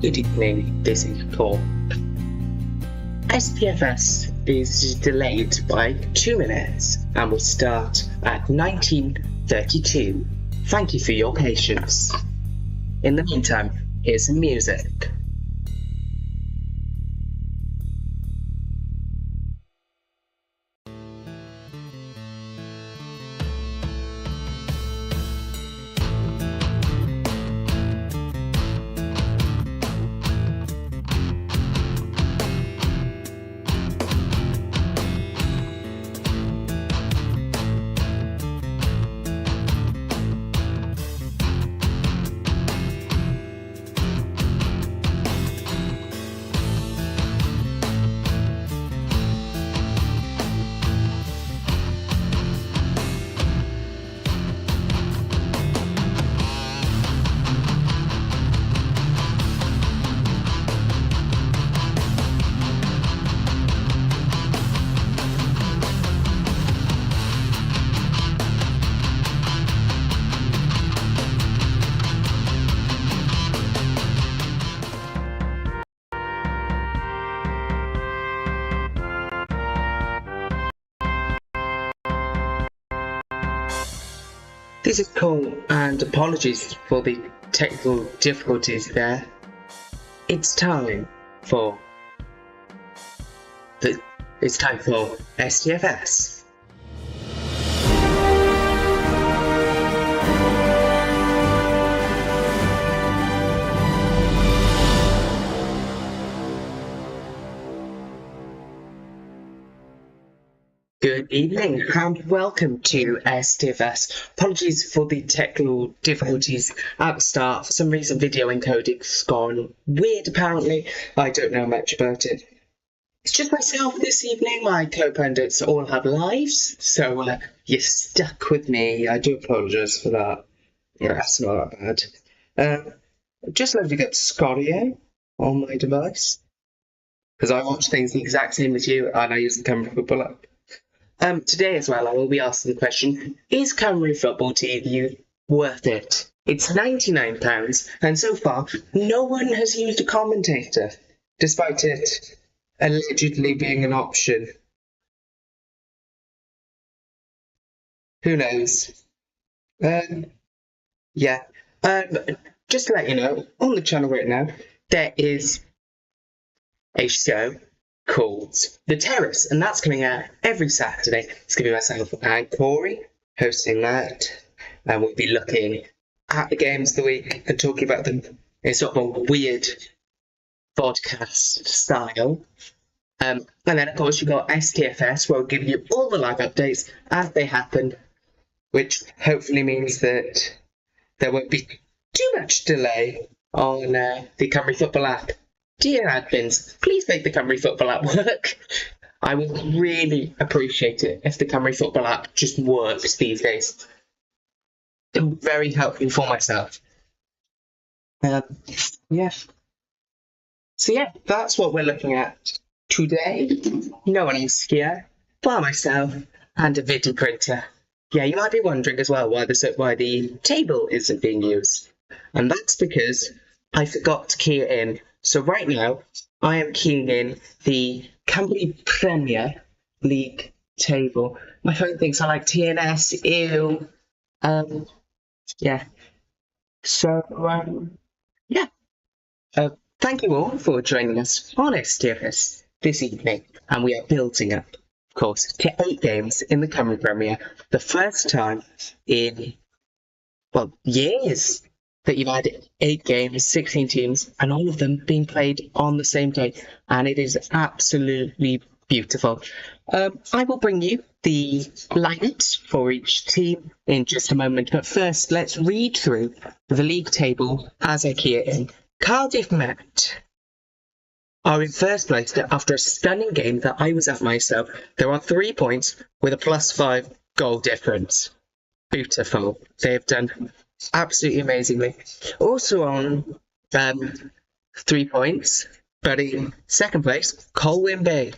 Good evening, this is Paul. STFS is delayed by 2 minutes and will start at 19:32. Thank you for your patience. In the meantime, here's some music. This is Paul, and apologies for the technical difficulties there. It's time for STFS. Good evening and welcome to STFS. Apologies for the technical difficulties at the start. For some reason video encoding's gone weird apparently. I don't know much about it. It's just myself this evening. My co-pundits all have lives, so you're stuck with me. I do apologise for that. Yeah, it's not that bad. Just loading up Scorio on my device, because I watch things the exact same as you and I use the camera football app. Today as well, I will be asking the question, is Cymru Football TV worth it? It's £99, and so far, no one has used a commentator, despite it allegedly being an option. Who knows? Just to let you know, on the channel right now, there is a show called The Terrace, and that's coming out every Saturday. It's going to be myself and Corey hosting that, and we'll be looking at the games of the week and talking about them in sort of a weird podcast style. And then of course you've got STFS, where we'll give you all the live updates as they happen, which hopefully means that there won't be too much delay on the Cymru Football app. Dear admins, please make the Cymru Football app work. I would really appreciate it if the Cymru Football app just works these days. It's very helpful for myself. Yeah. So yeah, that's what we're looking at today. No one is here, by myself and a video printer. Yeah, you might be wondering as well why the table isn't being used. And that's because I forgot to key it in. So right now, I am keying in the Cymru Premier League table. My phone thinks I like TNS, ew. Yeah. So, yeah. Thank you all for joining us on STFS this evening. And we are building up, of course, to 8 games in the Cymru Premier. The first time in, well, years that you've had 8 games, 16 teams, and all of them being played on the same day, and it is absolutely beautiful. I will bring you the lineups for each team in just a moment, but first let's read through the league table as I key it in. Cardiff Met are in first place after a stunning game that I was at myself. They're on 3 points with a +5 goal difference. Beautiful. They have done absolutely amazingly. Also on 3 points, but in second place, Colwyn Bay,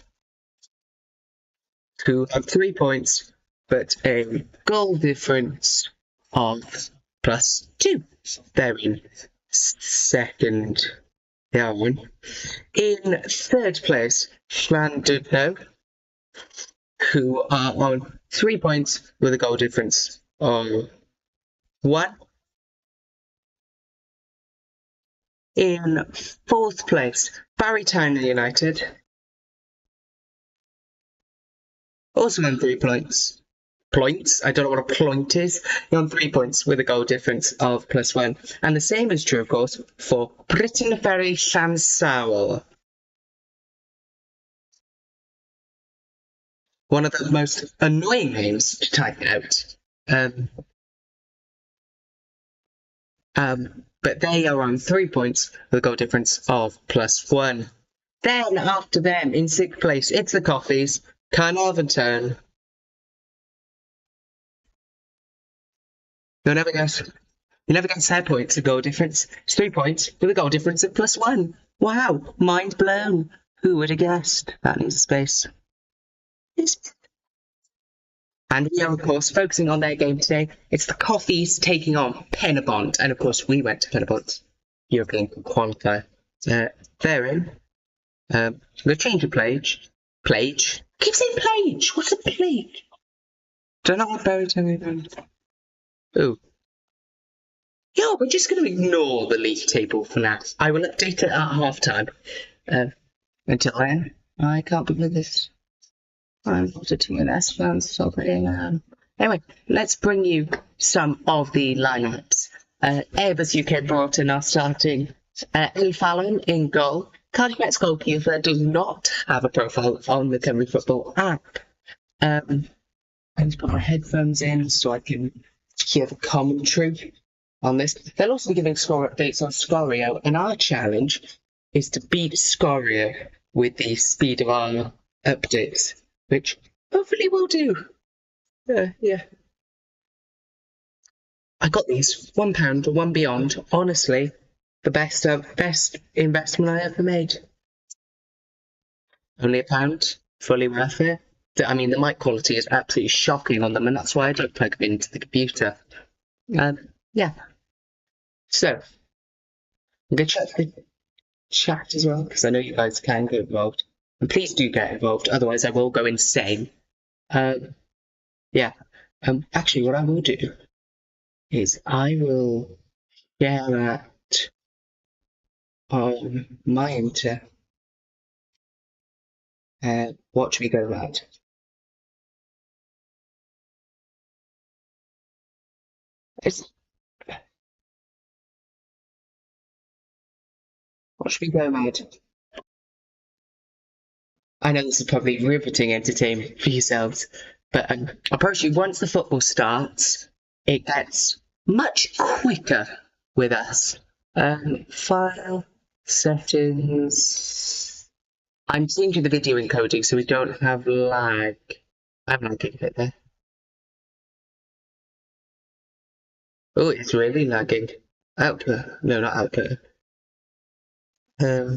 who have 3 points, but a goal difference of +2. They're in second Yeah, one. In third place, Llandudno, who are on 3 points with a goal difference of 1. In fourth place, Barrytown United, also on 3 points. Points? I don't know what a point is. You're on 3 points with a goal difference of +1. And the same is true, of course, for Britain Ferry Llansawl. One of the most annoying names to type out. But they are on 3 points with a goal difference of +1. Then after them, in 6th place, it's the Coffees, Carnarvon Town. You'll never guess. You never get their points, a goal difference. It's 3 points with a goal difference of +1. Wow, mind blown. Who would have guessed? That needs a space. And we are, of course, focusing on their game today. It's the Coffees taking on Penabont. And, of course, we went to Penabont's European qualifier. They're in. The change of plage. Plage? Keep saying plage. What's a plage? Don't know what baritone. Ooh. Yeah, we're just going to ignore the league table for now. I will update it at half-time. Until then, I can't believe this. I'm not a TNS fan, so anyway, let's bring you some of the lineups. Airbus UK brought in our starting El Fallon in goal. Cardiff Met's goalkeeper does not have a profile on the Cymru Football app. I need to put my headphones in so I can hear the commentary on this. They'll also be giving score updates on Scorio, and our challenge is to beat Scorio with the speed of our updates, which hopefully we'll do. Yeah. I got these £1 or one beyond. Honestly, the best investment I ever made. Only £1, fully worth it. I mean, the mic quality is absolutely shocking on them, and that's why I don't plug them into the computer. Yeah. So, I'm going to check the chat as well, because I know you guys can get involved. And please do get involved, otherwise I will go insane. Yeah. Actually, what I will do is I will share that on my Inter. Watch me go mad. Watch me go mad. I know this is probably riveting entertainment for yourselves, but I promise you, once the football starts, it gets much quicker with us. File, settings. I'm changing the video encoding so we don't have lag. I have lagging a bit there. Oh, it's really lagging. Output. No, not output. Yeah,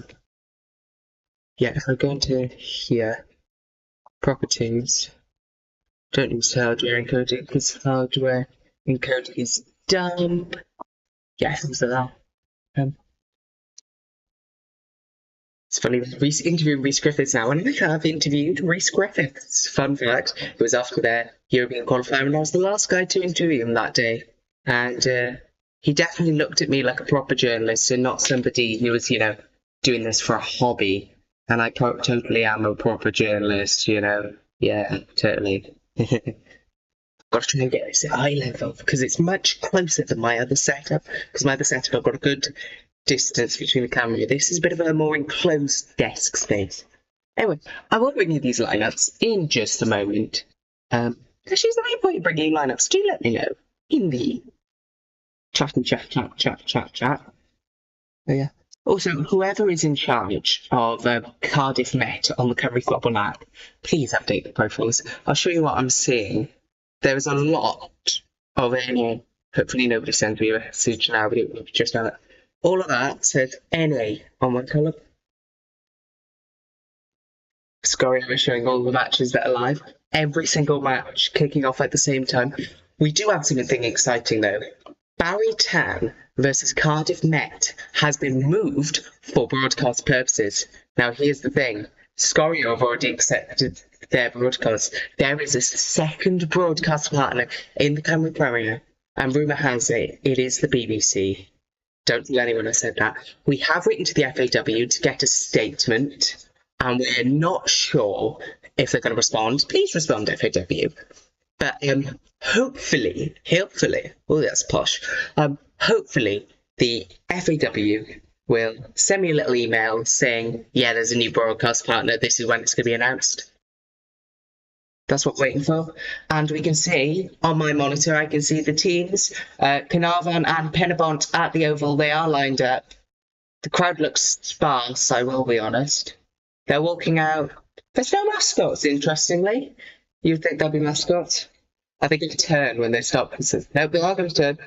if I go into here, properties, don't use hardware encoding because hardware encoding is dumb. Yeah, things like that. It's funny, interviewing Rhys Griffiths now, and I have interviewed Rhys Griffiths. Fun fact, it was after their European qualifier, and I was the last guy to interview him that day. And he definitely looked at me like a proper journalist and not somebody who was, doing this for a hobby. And I totally am a proper journalist, Yeah, totally. Got to try and get this at eye level because it's much closer than my other setup. Because my other setup, I've got a good distance between the camera. This is a bit of a more enclosed desk space. Anyway, I will bring you these lineups in just a moment. Actually, is there any point in bringing lineups? Do let me know in the chat. Oh, yeah. Also, whoever is in charge of Cardiff Met on the Cymru Football app, please update the profiles. I'll show you what I'm seeing. There is a lot of NA. Hopefully nobody sends me a message now, but it will just done it. All of that says NA on one colour. Scorio is showing all the matches that are live. Every single match kicking off at the same time. We do have something exciting though. Barry Town versus Cardiff Met has been moved for broadcast purposes. Now, here's the thing. Scorio have already accepted their broadcast. There is a second broadcast partner in the Cymru Premier, and rumour has it is the BBC. Don't tell anyone I said that. We have written to the FAW to get a statement, and we're not sure if they're going to respond. Please respond, FAW. But hopefully, oh, that's posh. Hopefully, the FAW will send me a little email saying, yeah, there's a new broadcast partner. This is when it's going to be announced. That's what we're waiting for. And we can see, on my monitor, I can see the teams, Carnarvon and Penabont at the Oval. They are lined up. The crowd looks sparse, I will be honest. They're walking out. There's no mascots, interestingly. You'd think there'll be mascots. Are they going to turn when they stop? No, they are going to turn.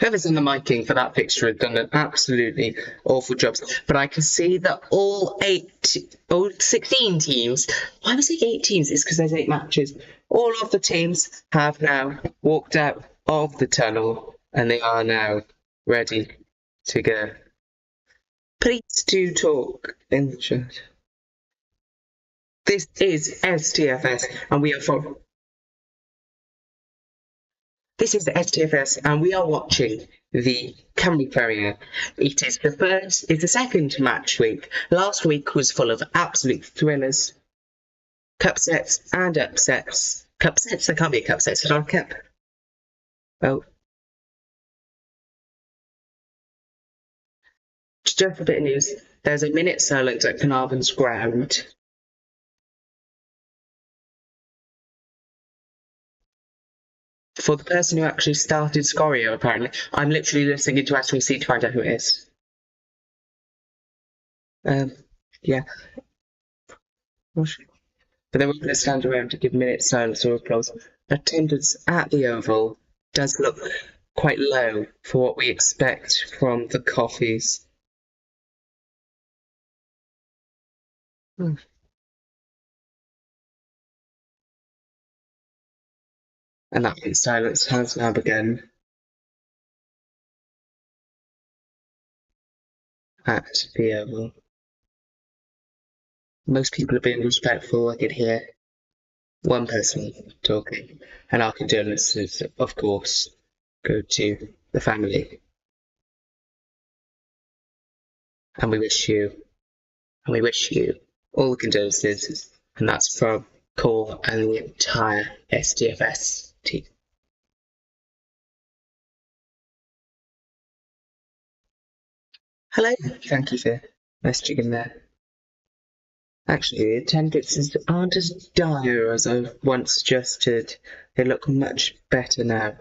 Whoever's in the miking for that fixture has done an absolutely awful job. But I can see that all 16 teams, why was it 8 teams? It's because there's 8 matches. All of the teams have now walked out of the tunnel and they are now ready to go. Please do talk in the chat. This is STFS and we are from... This is the STFS, and we are watching the Cymru Premier. It's the second match week. Last week was full of absolute thrillers, cup sets and upsets. Cup sets? There can't be a cup set. It's not a cup. Well, just a bit of news. There's a minute silence at Carnarvon's ground. For the person who actually started Scorio, apparently. I'm literally listening into SWC to find out who it is. Yeah. But they were going to stand around to give minute silence or applause. Attendance at the Oval does look quite low for what we expect from the coffees. And that minute silence has now begun at the Oval. Most people are being respectful. I could hear one person talking, and our condolences, of course, go to the family. And we wish you all the condolences, and that's from Cole and the entire STFS team. Hello, thank you for messaging in there. Actually, the attendances aren't as dire as I once suggested. They look much better now.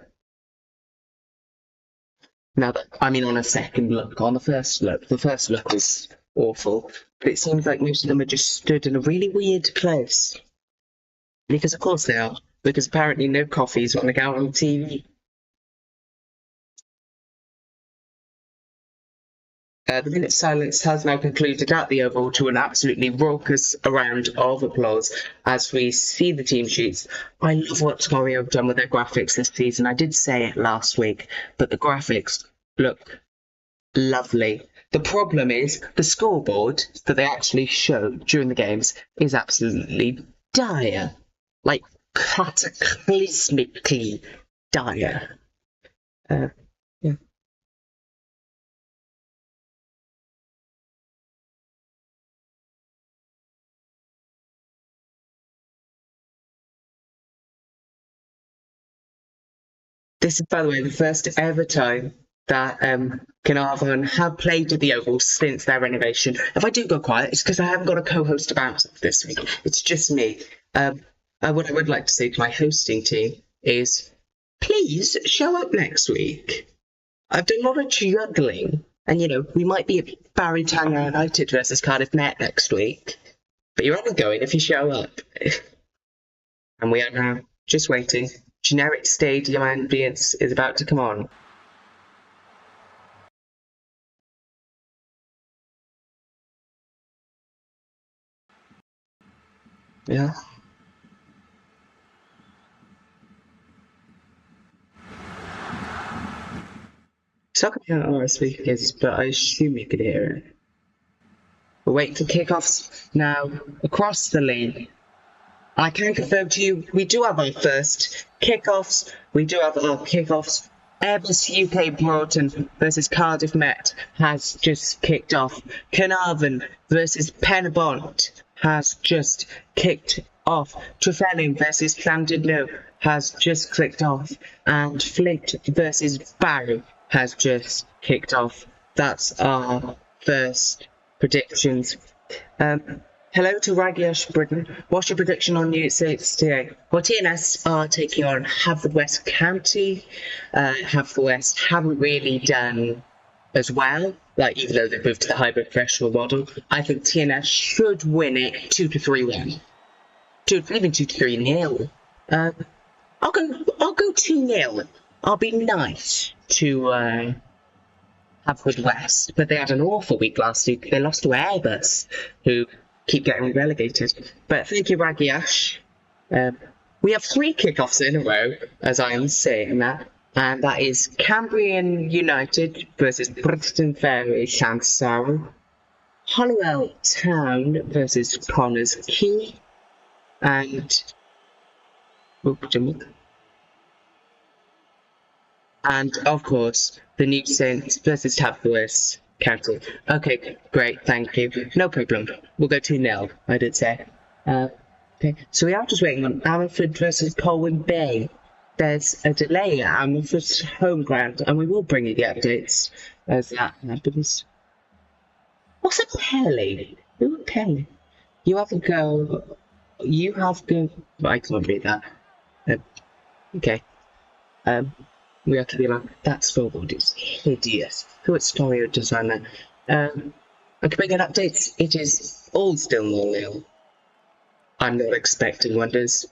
Now that, I mean, on a second look, on the first look was awful, but it seems like most of them are just stood in a really weird place. Because of course they are, because apparently no coffees want to go out on TV. The minute silence has now concluded at the Oval to an absolutely raucous round of applause as we see the team sheets. I love what Scorio have done with their graphics this season. I did say it last week, but the graphics look lovely. The problem is the scoreboard that they actually show during the games is absolutely dire. Like, cataclysmically dire. Yeah. This is, by the way, the first ever time that Carnarvon have played at the Oval since their renovation. If I do go quiet, it's because I haven't got a co-host to bounce off this week. It's just me. What I would like to say to my hosting team is, please show up next week. I've done a lot of juggling, and we might be at Barry Town United versus Cardiff Met next week. But you're only going if you show up. And we are now just waiting. Generic stadium ambience is about to come on. Yeah. not coming out on our speakers, but I assume you could hear it. We're waiting for kickoffs now across the league. I can confirm to you, we do have our first kickoffs. Airbus UK Broughton versus Cardiff Met has just kicked off. Carnarvon versus Penabont has just kicked off. Trefenning versus Llandudno has just kicked off. And Flint versus Barry has just kicked off. That's our first predictions. Hello to Ragiash Britain. What's your prediction on New States today? Well, TNS are taking on Haverfordwest County. Haverfordwest haven't really done as well, like even though they've moved to the hybrid professional model. I think TNS should win it 2-3-1. Even 2-3-0. I'll go 2-0. I'll be nice to Haverfordwest, but they had an awful week last week. They lost to Airbus, who keep getting relegated. But thank you, Ragiash. We have 3 kickoffs in a row, as I am saying that, and that is Cambrian United versus Brixton Ferry Llansamro, Hollowell Town versus Connors Quay, and of course the New Saints versus Haverfordwest County. Okay, great, thank you. No problem. We'll go 2-0, I did say. Okay, so we are just waiting on Ammanford versus Colwyn Bay. There's a delay at Ammanford's home ground, and we will bring you the updates as that happens. What's a Pelly? Who a Pelly? You have to go. I can't read that. Okay. We have to be like, that scoreboard is hideous. Who at Stereo Designer? I can bring in updates. It is all still 0-0. I'm not expecting wonders.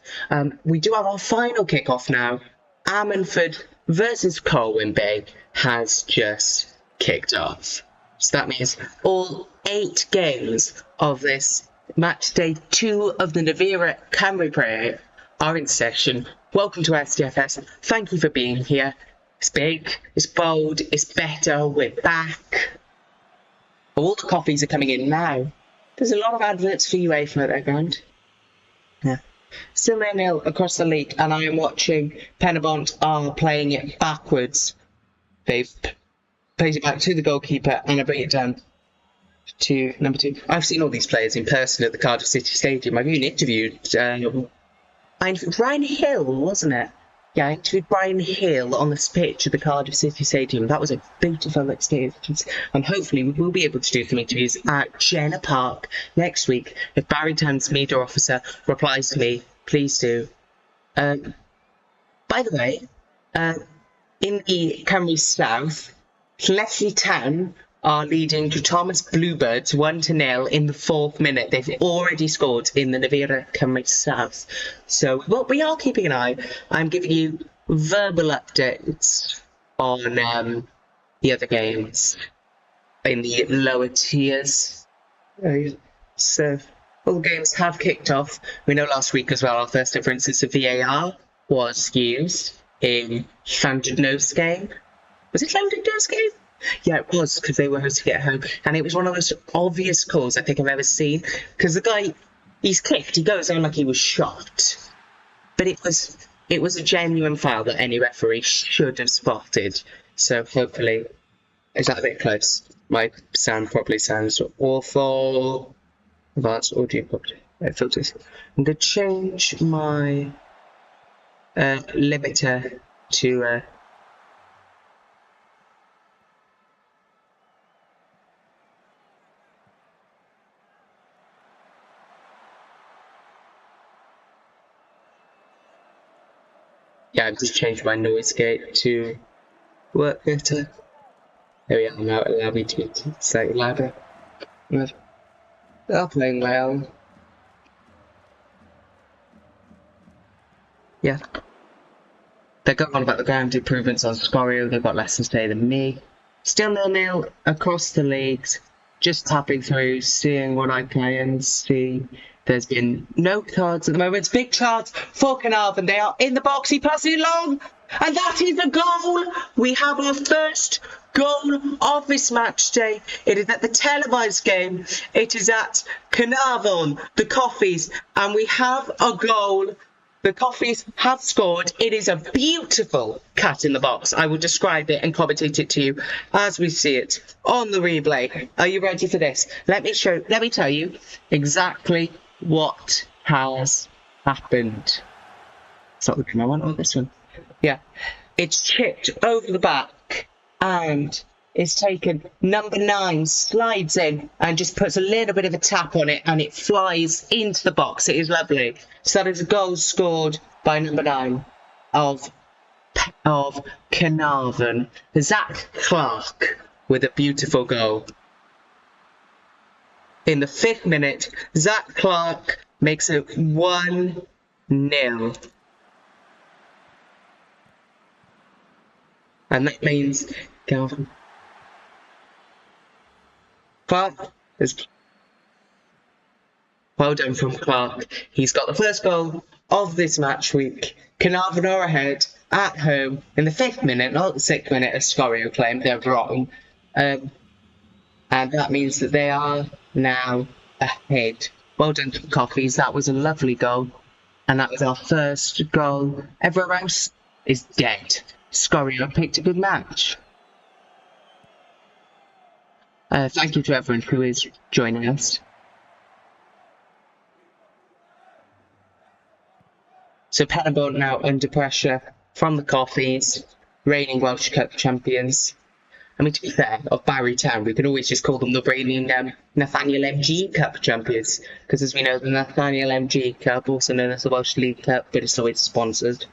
We do have our final kickoff now. Ammanford versus Colwyn Bay has just kicked off. So that means all 8 games of this match day 2 of the Navira Cymru Premier are in session. Welcome to STFS. Thank you for being here. It's big, it's bold, it's better, we're back. All the copies are coming in now. There's a lot of adverts for UEFA in the background. Yeah. Still 0-0 across the league, and I am watching Penabont are playing it backwards. They've played it back to the goalkeeper, and I bring it down to number 2. I've seen all these players in person at the Cardiff City Stadium. I've even interviewed Brian Hill, wasn't it? Yeah, I interviewed Brian Hill on this pitch at the Cardiff City Stadium. That was a beautiful experience. And hopefully we will be able to do some interviews at Jenner Park next week. If Barry Town's media officer replies to me, please do. By the way, in the Cymru South, Leslie Town are leading to Thomas Bluebirds 1-0 in the 4th minute. They've already scored in the Navira Cymru South. So we are keeping an eye. I'm giving you verbal updates on the other games in the lower tiers. So all the games have kicked off. We know last week as well our first ever instance of VAR was used in Llandudno's game. Was it Llandudno's game? Yeah, it was, because they were hosting it at home, and it was one of those obvious calls I think I've ever seen, because the guy, he's kicked, he goes down like he was shot, but it was a genuine foul that any referee should have spotted. So hopefully, is that a bit close? My sound probably sounds awful. Advanced audio filters. I'm going to change my limiter to yeah, I've just changed my noise gate to work better. There we are, now it allows me to be slightly louder. They're playing well. Yeah. They're going on about the ground improvements on Scorio. They've got less to say than me. Still 0-0 across the leagues. Just tapping through, seeing what I can see. There's been no cards at the moment. It's big chance for Carnarvon. They are in the box. He passes it long. And that is a goal. We have our first goal of this match day. It is at the televised game. It is at Carnarvon, the Coffees, and we have a goal. The Coffees have scored. It is a beautiful cut in the box. I will describe it and commentate it to you as we see it on the replay. Are you ready for this? Let me tell you exactly what has happened. It's not the game I want, or this one. Yeah. It's chipped over the back and it's taken. Number 9 slides in and just puts a little bit of a tap on it and it flies into the box. It is lovely. So that is a goal scored by number 9 of Carnarvon. Zach Clark with a beautiful goal. In the 5th minute, Zach Clark makes it 1-0. And that means Calvin Clark is well done from Clark. He's got the first goal of this match week. Carnarvon are ahead at home in the 5th minute, not the 6th minute, as Scorio claimed. They're wrong. And that means that they are now ahead. Well done to the Coffees. That was a lovely goal. And that was our first goal. Everywhere else is dead. Scorio picked a good match. Thank you to everyone who is joining us. So Pennybolt now under pressure from the Coffees, reigning Welsh Cup champions. I mean, to be fair, of Barry Town, we could always just call them the reigning Nathaniel MG Cup champions, because as we know, the Nathaniel MG Cup, also known as the Welsh League Cup, but it's always sponsored.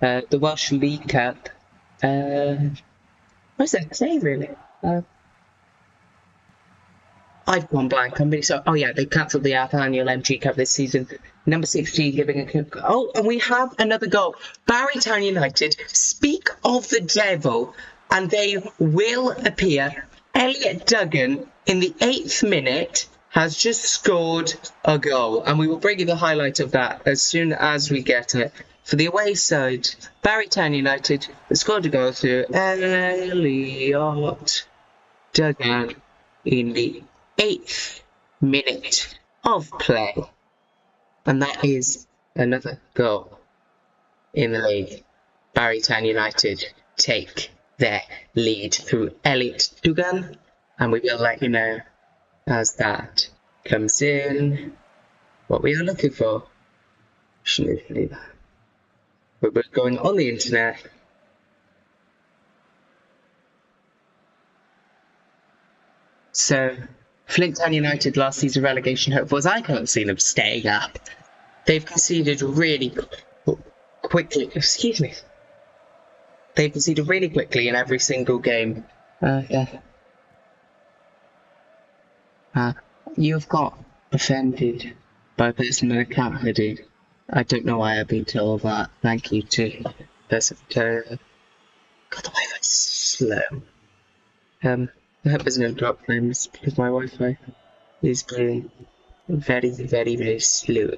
The Welsh League Cup. What does that say, really? I've gone blank. I'm really sorry. Oh, yeah, they cancelled the Nathaniel MG Cup this season. Number 16 giving a... Oh, and we have another goal. Barry Town United speak of the devil, and they will appear. Elliot Duggan, in the 8th minute, has just scored a goal. And we will bring you the highlight of that as soon as we get it. For the away side, Barry Town United scored a goal through Elliot Duggan in the 8th minute of play. And that is another goal in the league. Barry Town United take their lead through Elliot Duggan, and we will let you know as that comes in what we are looking for. Shouldn't leave that. We're going on the internet. So, Flint Town United last season relegation hopefuls. I can't see them staying up. They've conceded really quickly. Excuse me. They've conceded really quickly in every single game. You've got offended by a person in a cat hoodie. I don't know why I've been told that. Thank you to person. God, the Wi-Fi's slow. I hope there's no drop names because my Wi-Fi is being very, very, very slow.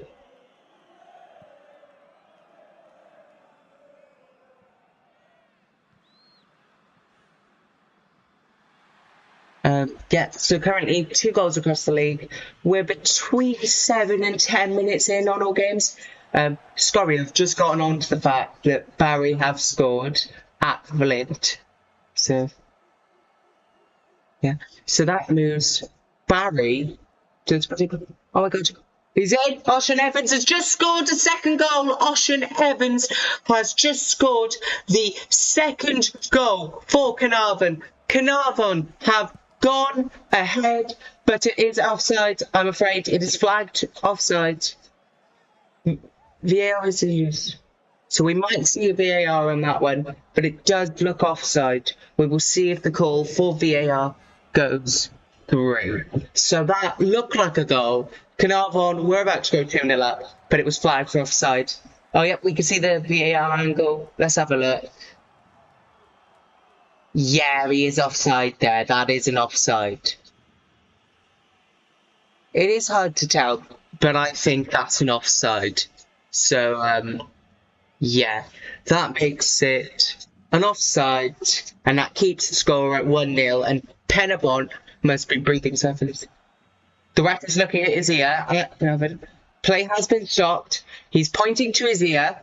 Yeah, so currently 2 goals across the league. We're between 7 and 10 minutes in on all games. Scorio have just gotten on to the fact that Barry have scored at Flint. So, yeah. So that moves Barry to this particular... Oh my God. He's in. Ocean Evans has just scored a second goal. Ocean Evans has just scored the second goal for Carnarvon. Carnarvon have gone ahead, but it is offside. I'm afraid it is flagged offside. VAR is used. So we might see a VAR on that one, but it does look offside. We will see if the call for VAR goes through. So that looked like a goal. Carnarvon were about to go 2-0 up, but it was flagged for offside. Oh, yep, we can see the VAR angle. Let's have a look. Yeah, he is offside there. That is an offside. It is hard to tell, but I think that's an offside. So, yeah, that makes it an offside, and that keeps the score at 1-0, and Penabon must be breathing surface. The ref is looking at his ear. Play has been stopped. He's pointing to his ear.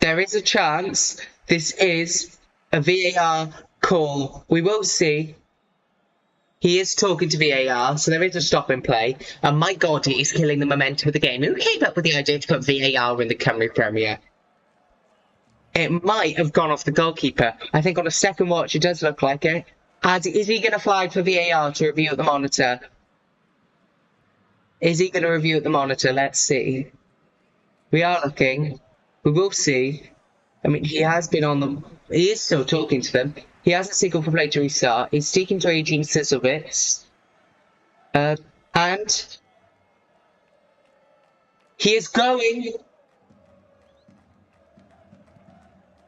There is a chance this is a VAR call. We will see. He is talking to VAR, so there is a stop in play. And my God, it is killing the momentum of the game. Who came up with the idea to put VAR in the Cymru Premier? It might have gone off the goalkeeper. I think on a second watch, it does look like it. Is he going to flag for VAR to review at the monitor? Is he going to review at the monitor? Let's see. We are looking. We will see. I mean, he has been on them. He is still talking to them. He has a signal for play to restart. He's speaking to Adrian Sizzlewitz. And he is going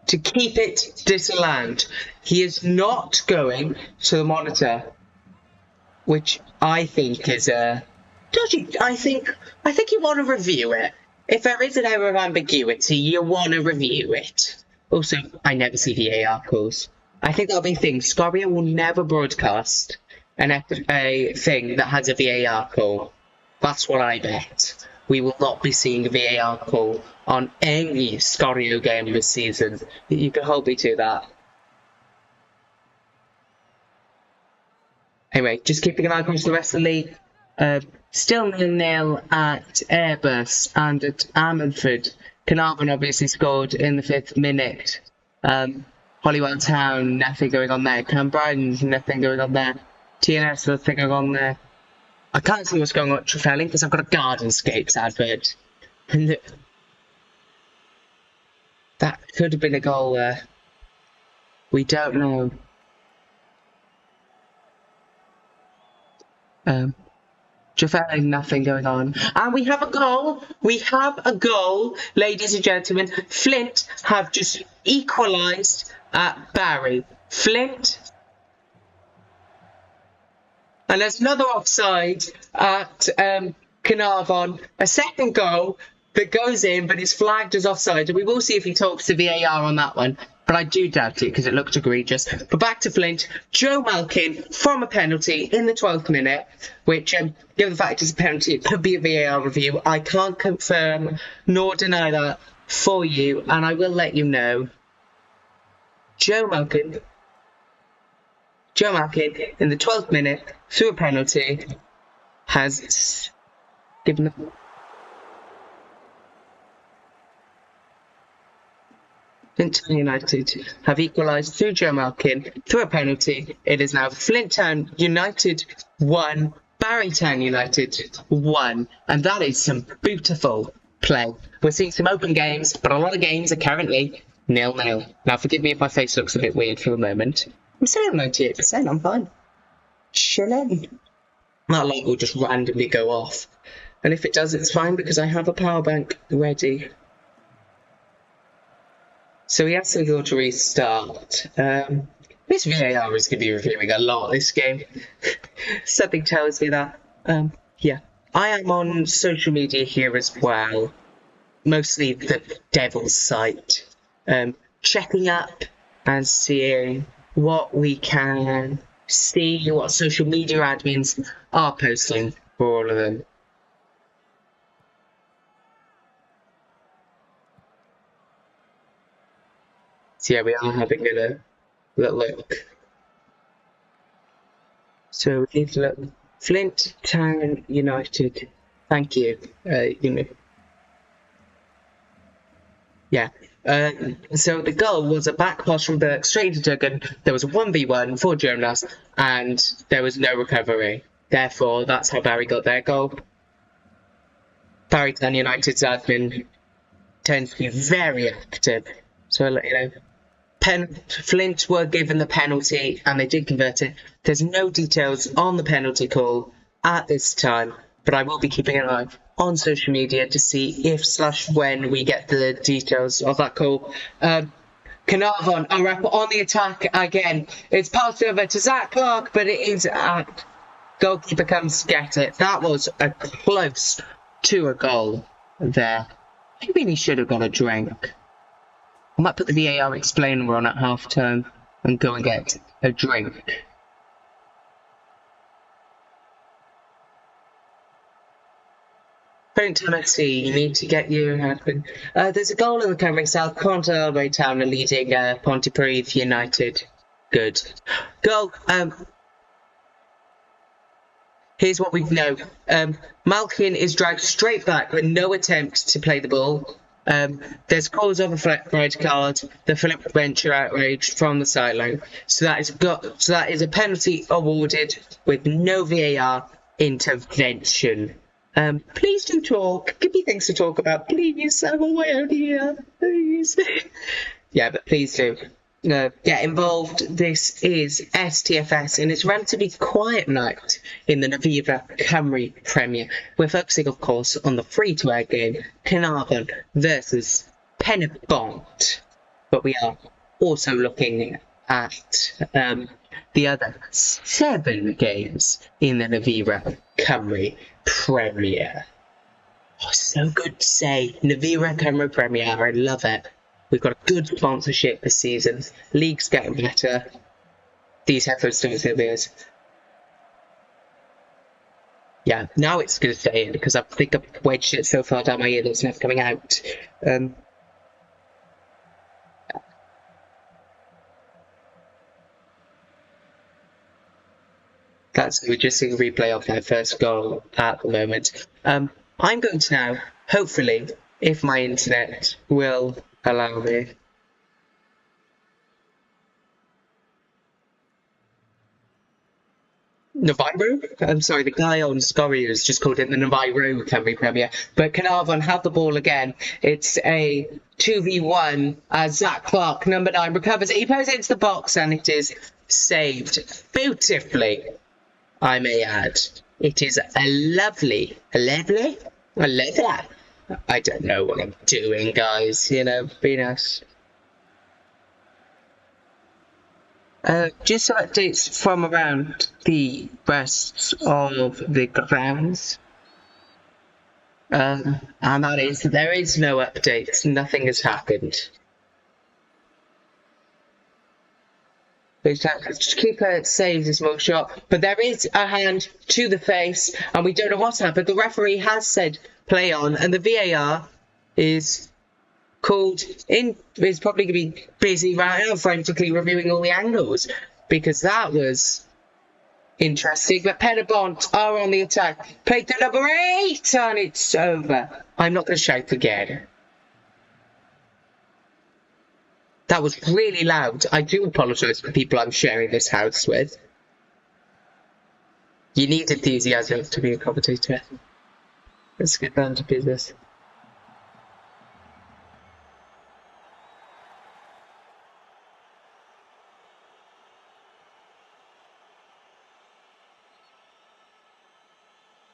to keep it disallowed. He is not going to the monitor, which I think is dodgy. I think you want to review it. If there is an error of ambiguity, you want to review it. Also, I never see VAR calls. I think that'll be a thing. Scoria will never broadcast a thing that has a VAR call. That's what I bet. We will not be seeing a VAR call on any Scoria game this season. You can hold me to that. Anyway, just keeping an eye across the rest of the league. Still 0-0 at Airbus and at Ammanford. Carnarvon obviously scored in the 5th minute. Holywell Town, nothing going on there. Clanbrowns, nothing going on there. TNS, nothing going on there. I can't see what's going on at Trefelling because I've got a Gardenscapes advert. And that could have been a goal there. We don't know. Trefelling, nothing going on. And we have a goal. We have a goal, ladies and gentlemen. Flint have just equalised at Barry. Flint. And there's another offside at Carnarvon. A second goal that goes in, but is flagged as offside. And we will see if he talks to VAR on that one. But I do doubt it because it looked egregious. But back to Flint. Joe Malkin from a penalty in the 12th minute, which, given the fact it's a penalty, it could be a VAR review. I can't confirm nor deny that for you, and I will let you know. Joe Malkin in the 12th minute, through a penalty, has given the... Flint Town United have equalised through Joe Malkin through a penalty. It is now Flint Town United 1, Barry Town United 1, and that is some beautiful play. We're seeing some open games, but a lot of games are currently 0-0. Now, forgive me if my face looks a bit weird for a moment. I'm still at 98%. I'm fine. Chilling. That light will just randomly go off, and if it does, it's fine because I have a power bank ready. So we have to go to restart. This VAR is going to be reviewing a lot this game. Something tells me that. Yeah. I am on social media here as well. Mostly the Devil's site. Checking up and seeing what we can see, what social media admins are posting for all of them. So yeah, we are having a little look. So we need to look. Flint Town United. Thank you. Yeah. So the goal was a back pass from Burke straight to Duggan. There was a 1v1 for Jonas, and there was no recovery. Therefore, that's how Barry got their goal. Barry Town United's admin tends to be very active. So I'll let you know. Flint were given the penalty and they did convert it. There's no details on the penalty call at this time, but I will be keeping an eye on social media to see if/when we get the details of that call. Carnarvon are up on the attack again. It's passed over to Zach Clark, but it is at goalkeeper comes to get it. That was a close to a goal there. I really should have got a drink. I might put the VAR explainer on at half term and go and get a drink. Don't tell SC, you need to get your husband. There's a goal in the Cymru South. Cardiff Town are leading Pontypridd United. Good. Goal. Here's what we know. Malkin is dragged straight back with no attempt to play the ball. There's calls of a red card. The Philip Venture outrage from the sideline. So that is a penalty awarded with no VAR intervention. Please do talk. Give me things to talk about, please. I'm on my own here. Please. Yeah, but please do. Get involved. This is STFS, and it's a relatively quiet night in the Cymru Premier. We're focusing, of course, on the free-to-air game, Cardiff versus Penybont. But we are also looking at the other 7 games in the Cymru Premier. Oh, so good to say. Cymru Premier. I love it. We've got a good sponsorship this season. League's getting better. These headphones don't feel theirs. Yeah, now it's going to stay in because I think I've wedged it so far down my ear that it's never coming out. We're just seeing a replay of their first goal at the moment. I'm going to now, hopefully, if my internet will allow me. Naviru? I'm sorry, the guy on Scorrier has just called it the Naviru Cymru Premier. But Carnarvon have the ball again. It's a 2v1 as Zach Clark, number 9, recovers it. He puts it into the box and it is saved beautifully, I may add. It is a lovely. I don't know what I'm doing, guys. You know, be nice. Just some updates from around the rest of the grounds. And that is, there is no updates. Nothing has happened. Just keep it safe, a small shot. But there is a hand to the face, and we don't know what's happened. The referee has said play on, and the VAR is called in. Is probably going to be busy right now, frantically reviewing all the angles, because that was interesting. But Penybont are on the attack. Play to number 8, and it's over. I'm not going to shout again. That was really loud. I do apologise for the people I'm sharing this house with. You need enthusiasm to be a commentator. Let's get down to business.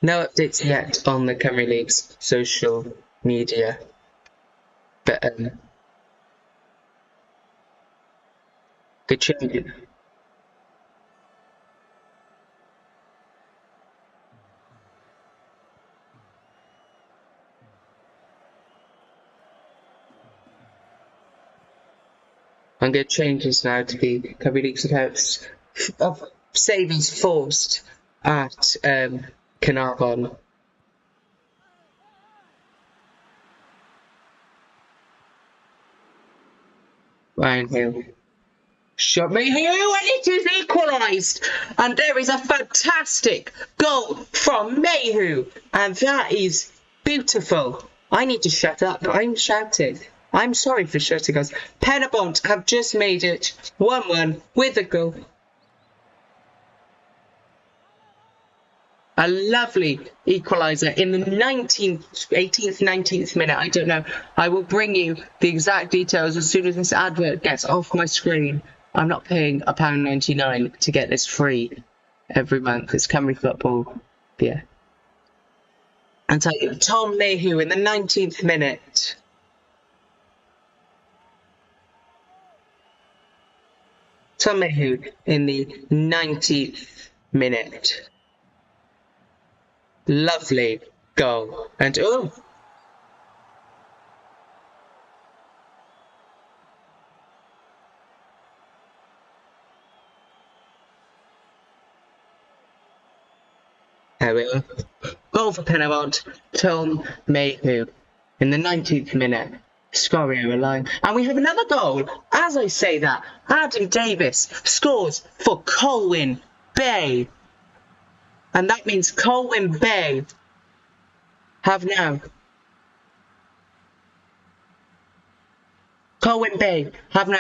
No updates yet on the Cymru League's social media. But, good change. I'm going to change this now to the Cymru League's accounts of savings forced at Carnarvon. Ryan Hill. Shot me here, and it is equalised. And there is a fantastic goal from Mayhew, and that is beautiful. I need to shut up. I'm shouting. I'm sorry for shouting, guys. Penybont have just made it 1-1 with a goal. A lovely equaliser in the 18th, 19th minute. I don't know. I will bring you the exact details as soon as this advert gets off my screen. I'm not paying £1.99 to get this free every month. It's Cymru football. Yeah. And tell you, Tom Mayhew in the 19th minute. Tom Mayhew in the 19th minute. Lovely goal. And oh, There we go. Goal for Penaront, Tom Mayhew in the 19th minute. Scorio line. And we have another goal. As I say that, Adam Davis scores for Colwyn Bay. And that means Colwyn Bay have now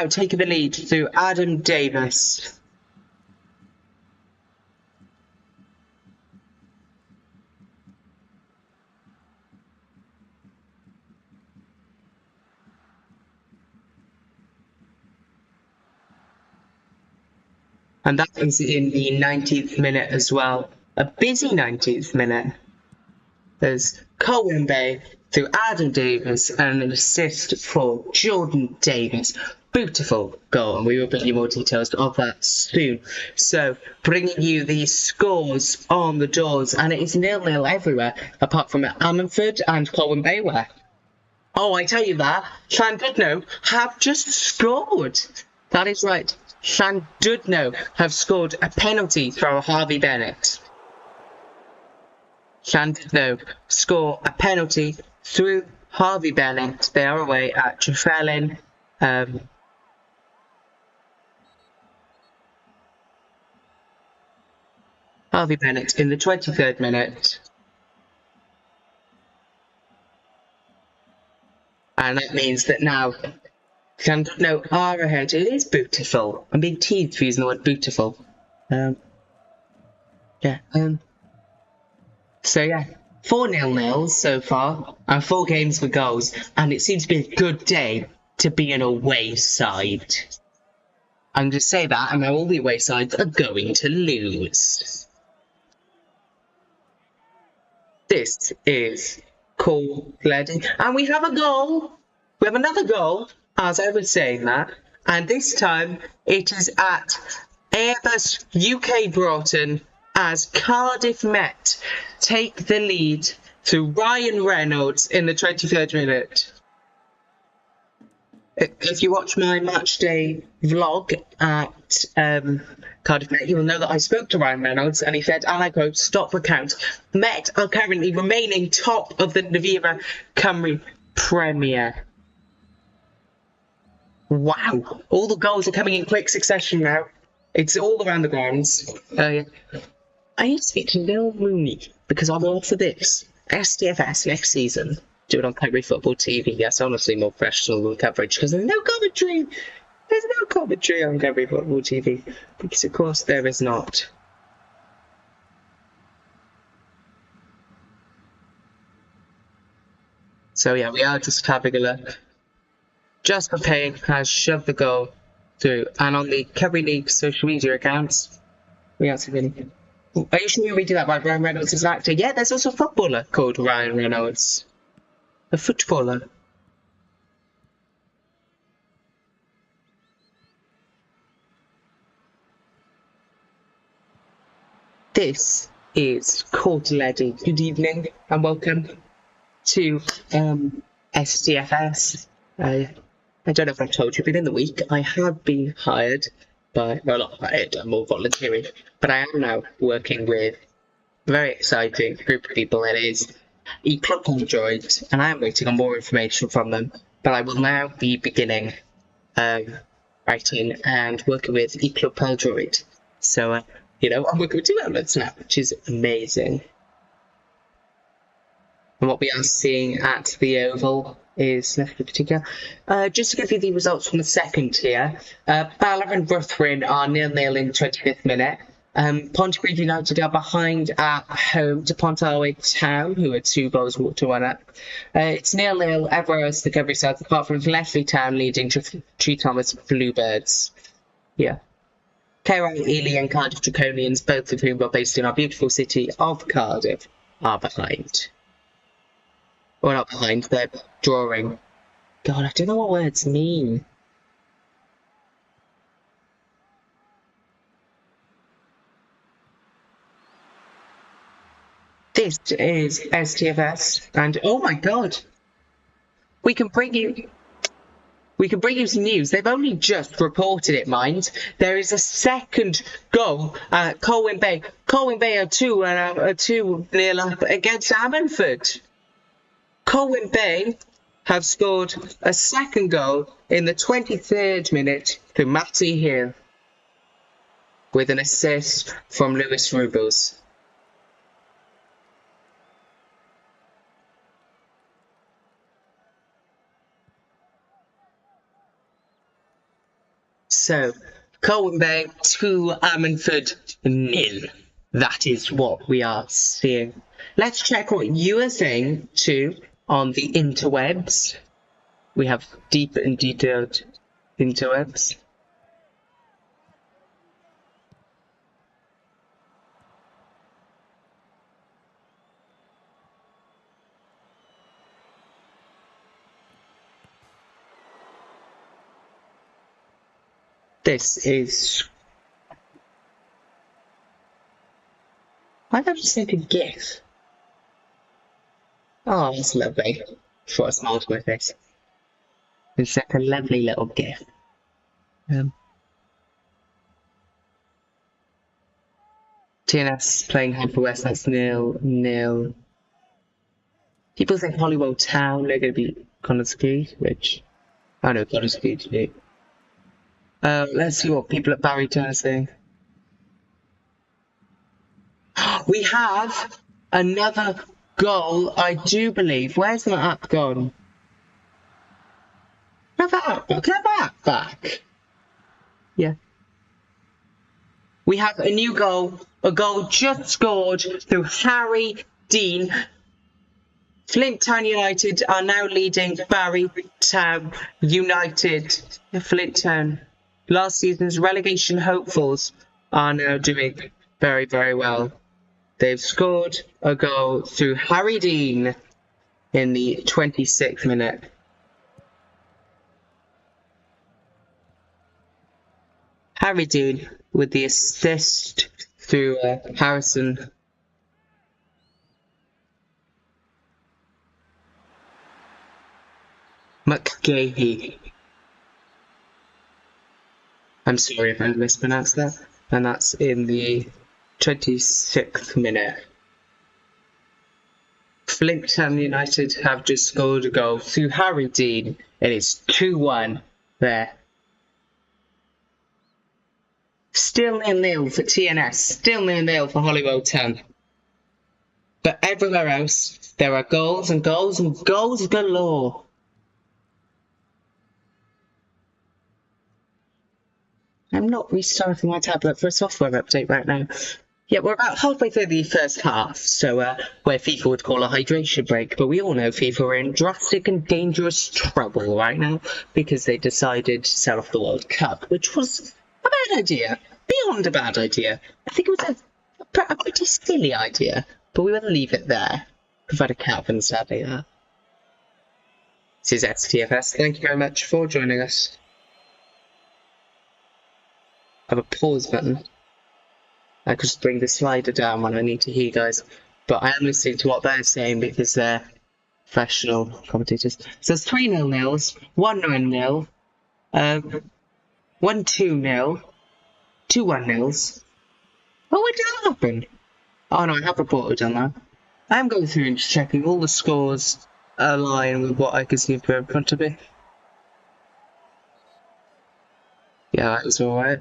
taken the lead through Adam Davis. And that is in the 19th minute as well. A busy 19th minute. There's Colwyn Bay through Adam Davis and an assist for Jordan Davis. Beautiful goal, and we will bring you more details of that soon. So, bringing you the scores on the doors, and it is 0-0 everywhere, apart from Ammanford and Colwyn Bay where. Oh, I tell you that, Llandudno have just scored. That is right. Llandudno have scored a penalty from Harvey Bennett. Llandudno score a penalty through Harvey Bennett. They are away at Trefellyn. Harvey Bennett in the 23rd minute. And that means that now Llandudno are ahead. It is beautiful. I'm being teased for using the word beautiful. So yeah, 4-0 so far, and 4 games for goals, and it seems to be a good day to be an away side. I'm going to say that, and now all the away sides are going to lose. This is cool, Lady, and we have a goal. We have another goal, as I was saying that, and this time it is at Airbus UK Broughton as Cardiff Met take the lead through Ryan Reynolds in the 23rd minute. If you watch my Matchday vlog at Cardiff Met, you will know that I spoke to Ryan Reynolds and he said, and I quote, "Stop the count. Met are currently remaining top of the Cymru Premier." Wow. All the goals are coming in quick succession now. It's all around the grounds. I need to speak to Lil Mooney because I'm all for this. STFS next season. Do it on Cymru Football TV. That's honestly more professional than coverage because there's no commentary. There's no commentary on Cymru Football TV because, of course, there is not. So, yeah, we are just having a look. Jasper Payne has shoved the goal through, and on the Cymru League social media accounts, we are really. Are you sure you're reading that right? Ryan Reynolds is an actor. Yeah, there's also a footballer called Ryan Reynolds. A footballer. This is Court Lady. Good evening and welcome to STFS. I don't know if I've told you, but in the week I have been hired by, well, not hired, I'm more volunteering, but I am now working with a very exciting group of people. It is eClub Android, and I am waiting on more information from them, but I will now be beginning writing and working with eClub Android. So, I'm working with 2 outlets now, which is amazing. And what we are seeing at the Oval is nothing particular. Just to give you the results from the second tier, Bala and Ruthven are 0-0 in the 25th minute. Pontypridd United are behind at home to Pontarwyd Town, who are 2 goals to 1 up. It's 0-0 everywhere else the Cymru side, apart from Llanelli Town leading to Tree Thomas Bluebirds. Yeah. Caerau, Ely and Cardiff Draconians, both of whom are based in our beautiful city of Cardiff, are behind. Well, not behind, they're drawing. God, I don't know what words mean. This is STFS, and oh my god, we can bring you We can bring you some news. They've only just reported it, mind. There is a second goal at Colwyn Bay. Colwyn Bay are 2-0 up against Ammanford. Colwyn Bay have scored a second goal in the 23rd minute through Matty Hill, with an assist from Lewis Rubles. So, Colwyn Bay 2, Ammanford 0. That is what we are seeing. Let's check what you are saying too on the interwebs. We have deep and detailed interwebs. This is... Why don't I just make a GIF? Oh, that's lovely. Brought a smile to my face. It's like a lovely little GIF. TNS playing Haverford, that's 0-0. People think Hollywood Town, they're going to be Connors-Key, which... I know Connors-Key today. Let's see what people at Barrytown are saying. We have another goal, I do believe. Where's my app gone? Can I have my app back? Yeah. We have a new goal. A goal just scored through Harry Dean. Flint Town United are now leading Barry Town United. Flint Town, last season's relegation hopefuls, are now doing very, very well. They've scored a goal through Harry Dean in the 26th minute. Harry Dean with the assist through Harrison. McGahey. I'm sorry if I mispronounced that. And that's in the 26th minute. Flint Town United have just scored a goal through Harry Dean. It is 2-1 there. Still 0-0 for TNS. Still 0-0 for Hollywood Town. But everywhere else, there are goals and goals and goals galore. I'm not restarting my tablet for a software update right now. Yeah, we're about halfway through the first half, so where FIFA would call a hydration break, but we all know FIFA are in drastic and dangerous trouble right now because they decided to sell off the World Cup, which was a bad idea. Beyond a bad idea. I think it was a pretty silly idea, but we will leave it there. Provide a cap and sadly that. This is STFS. Thank you very much for joining us. I have a pause button. I could just bring the slider down when I need to hear you guys, but I am listening to what they're saying because they're professional commentators. So it's 3 0-0s, 1-9-0, 1-2-0, 2 1-0s. Oh, when did that happen? Oh no, I have reported on that. I am going through and just checking all the scores align with what I can see in front of me. Yeah, that was alright.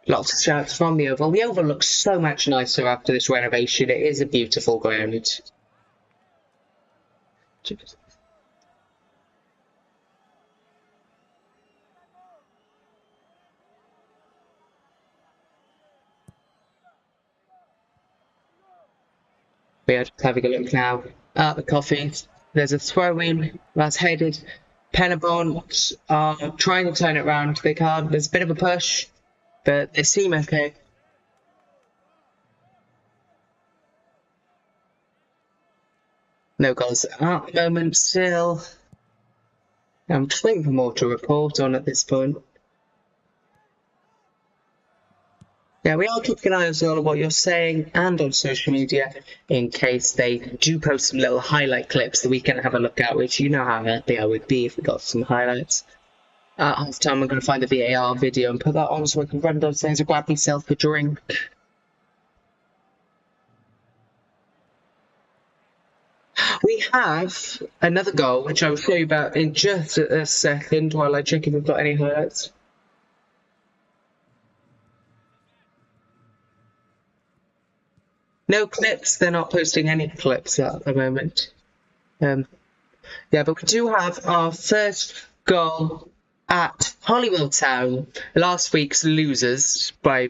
Lots of shouts from the Oval. The Oval looks so much nicer after this renovation. It is a beautiful ground. We are just having a look now at the coffees. There's a throw-in that's headed. Penabont are trying to turn it round. They can't. There's a bit of a push, but they seem okay. No goals at the moment still. I'm just waiting for more to report on at this point. Yeah, we are keeping an eye as well on what you're saying and on social media in case they do post some little highlight clips that we can have a look at, which you know how happy I would be if we got some highlights. At half time, I'm going to find the VAR video and put that on so I can run downstairs and grab myself a drink. We have another goal, which I will show you about in just a second while I check if we've got any highlights. No clips, they're not posting any clips at the moment. Yeah, but we do have our first goal at Holywell Town, last week's losers by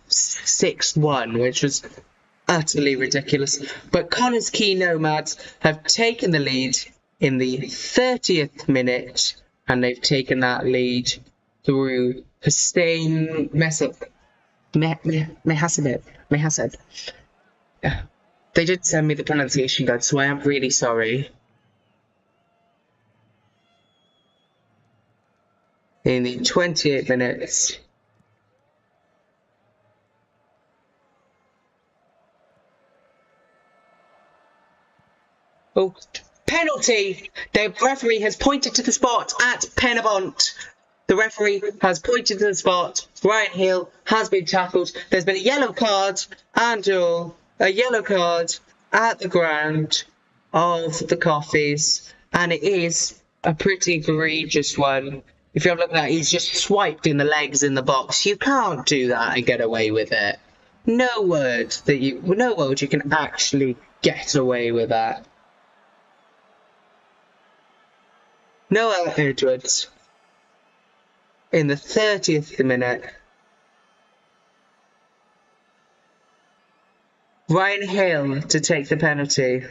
6-1, which was utterly ridiculous. But Connor's Key Nomads have taken the lead in the 30th minute, and they've taken that lead through Hussein Mehaseb. Yeah. They did send me the pronunciation guide, so I am really sorry. In the 28 minutes. Oh, penalty! The referee has pointed to the spot at Penabont. The referee has pointed to the spot. Ryan Hill has been tackled. There's been a yellow card and a yellow card at the ground of the Coffees, and it is a pretty egregious one. If you have a look at that, he's just swiped in the legs in the box. You can't do that and get away with it. No word you can actually get away with that. Noel Edwards in the 30th minute. Ryan Hill to take the penalty.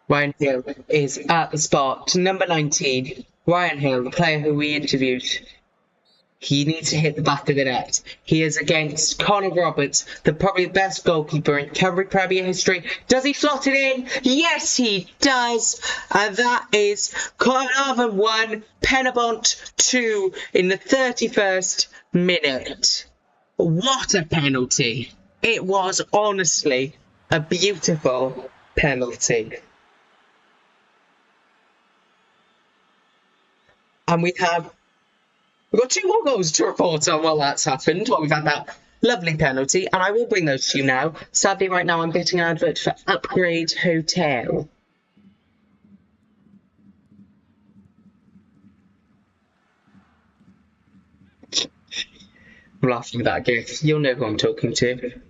Ryan Hill is at the spot. Number 19, Ryan Hill, the player who we interviewed. He needs to hit the back of the net. He is against Connor Roberts, probably the best goalkeeper in Cymru Premier history. Does he slot it in? Yes, he does. And that is Cardiff 1, Penabont 2 in the 31st minute. What a penalty. It was honestly a beautiful penalty. And we've got 2 more goals to report on while that's happened, while we've had that lovely penalty, and I will bring those to you now. Sadly, right now I'm getting an advert for Upgrade Hotel. I'm laughing at that gif. You'll know who I'm talking to.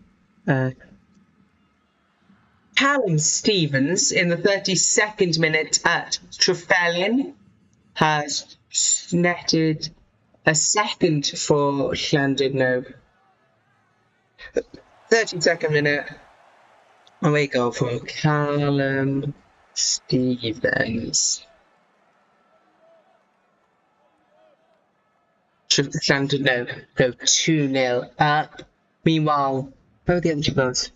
Callum Stevens, in the 32nd minute at Trefellyn, has netted a second for Llandudno. 32nd minute. Away goal for Callum Stevens. Llandudno go 2-0 up. Meanwhile, where are the other 2 goals?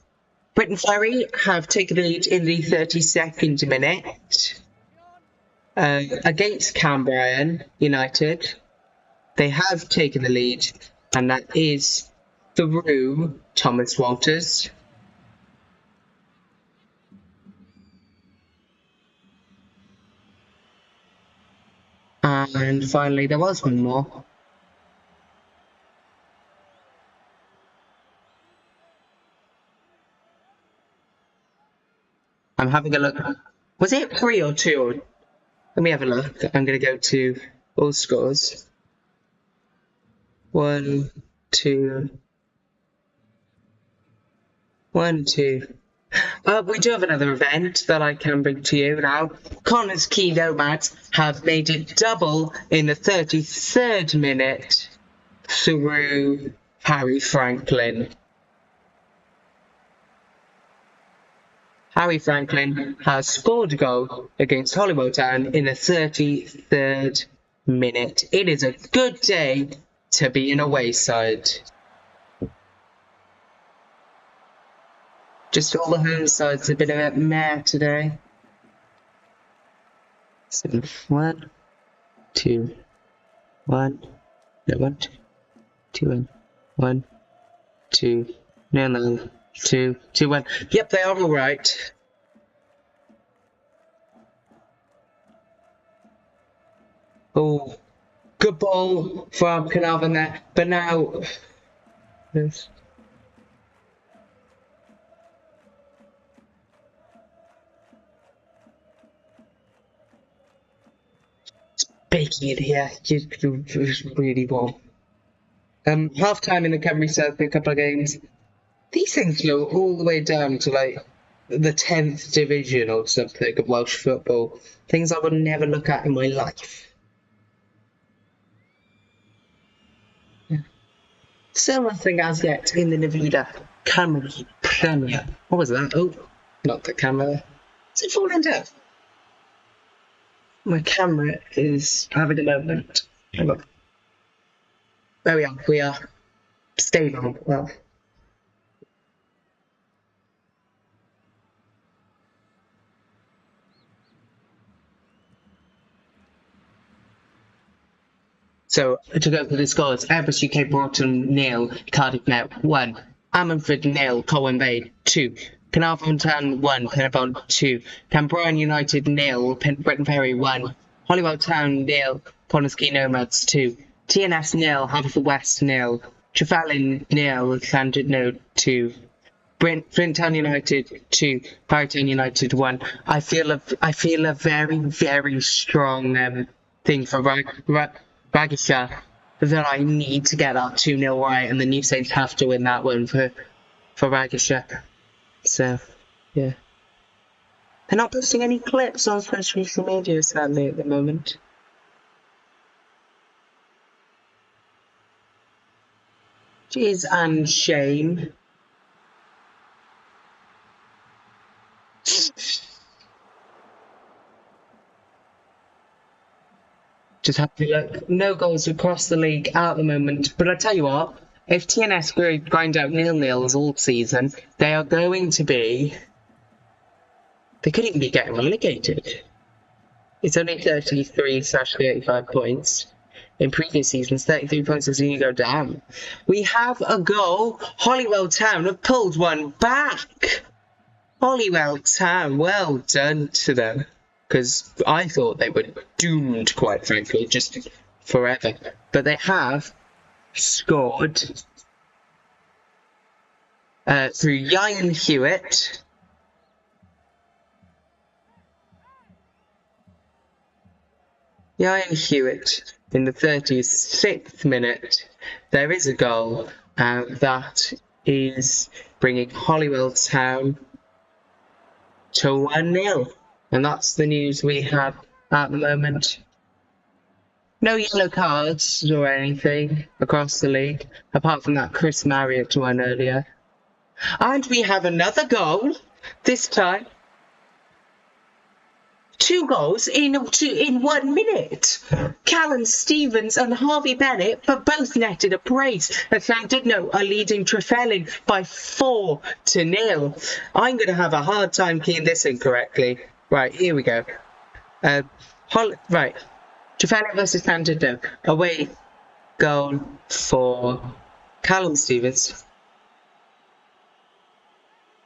Britain Ferry have taken the lead in the 32nd minute against Cambrian United. They have taken the lead, and that is through Thomas Walters. And finally, there was one more. I'm having a look. Was it 3 or 2? Let me have a look. I'm going to go to all scores. 1, 2. 1, 2. We do have another event that I can bring to you now. Connor's Key Nomads have made it double in the 33rd minute through Harry Franklin. Harry Franklin has scored a goal against Holywell Town in the 33rd minute. It is a good day to be an away side. Just all the home sides a bit of a meh today. 7-1. 2, 1. No, 1, 2, 1. 1, 2, 0, 2, 2, 1. Yep, they are all right. Oh, good ball from Cardiff there, but now it's baking it here. Just really warm. Half time in the Cymru South in a couple of games. These things go all the way down to like the 10th division or something of Welsh football. Things I would never look at in my life. Yeah. Still nothing as yet in the Nvidia Cymru Premier. What was that? Oh, not the camera. Is it falling down? My camera is having a moment. Hang on. There we are. We are stable. Well. So, to go for the scores, Airbus UK Broughton 0, Cardiff Net 1, Ammanford 0, Colwyn Bay 2, Carnarvon Town 1, Penabon 2, Cambron United 0, Britton Ferry 1, Holywell Town 0, Pornisky Nomads 2, TNS 0, Haverfordwest 0, Trefallen 0, Llandudno 2, Flint Town United 2, Barrytown United 1. I feel a very, very strong thing for Ragisha that I need to get that 2-0 right, and the New Saints have to win that one for Ragisha. So, yeah. They're not posting any clips on social media, sadly, at the moment. Jeez, and shame. Just have to look. No goals across the league at the moment. But I tell you what, if TNS grind out 0-0s all season, they are going to be... They could even be getting relegated. It's only 33/35 points. In previous seasons, 33 points has seen you go down. We have a goal. Holywell Town have pulled one back. Holywell Town, well done to them. Because I thought they were doomed, quite frankly, just forever. But they have scored through Ian Hewitt. Ian Hewitt in the 36th minute. There is a goal, and that is bringing Holywell Town to 1-0. And that's the news we have at the moment. No yellow cards or anything across the league, apart from that Chris Marriott one earlier. And we have another goal, this time. 2 goals in 1 minute. Callum Stevens and Harvey Bennett but both netted a brace. And Llandudno are leading Trefallen by 4-0. I'm going to have a hard time keying this in correctly. Right, here we go. Right, Trefallen versus Llandudno. Away goal for Callum Stevens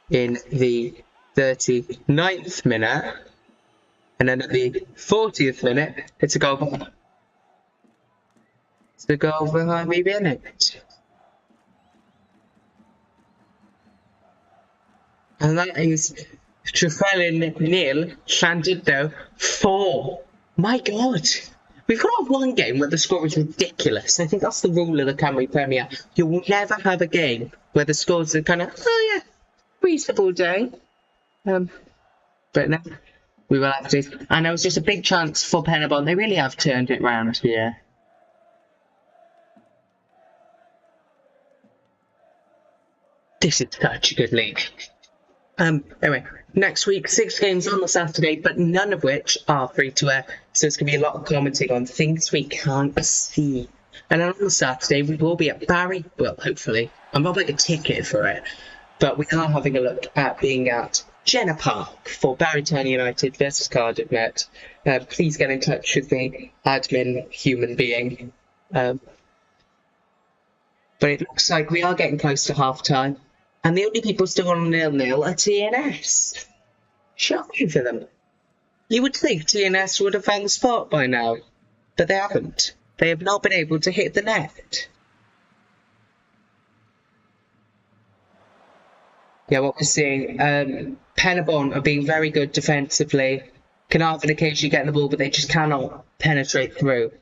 in the 39th minute. And then at the 40th minute, it's a goal for... It's a goal for Harvey Bennett. And that is Trefallen 0, Llandudno 4. My God. We've got to have one game where the score is ridiculous. I think that's the rule of the Cymru Premier. You will never have a game where the scores are kind of, oh yeah, reasonable day. But no. We will have to. And there was just a big chance for Penabon. They really have turned it round here. This is such a good league. Anyway, next week, 6 games on the Saturday, but none of which are free to air. So it's going to be a lot of commenting on things we can't see. And then on the Saturday, we will be at Barry. Well, hopefully. I'm not buying a ticket for it. But we are having a look at being at Jenna Park for Barrytown United versus Cardiff Met. Please get in touch with me, admin human being. But it looks like we are getting close to half-time. And the only people still on 0-0 are TNS. Shocking for them. You would think TNS would have found the spot by now, but they haven't. They have not been able to hit the net. Yeah, what we're seeing, Penabon are being very good defensively. Carnarvon occasionally getting the ball, but they just cannot penetrate through.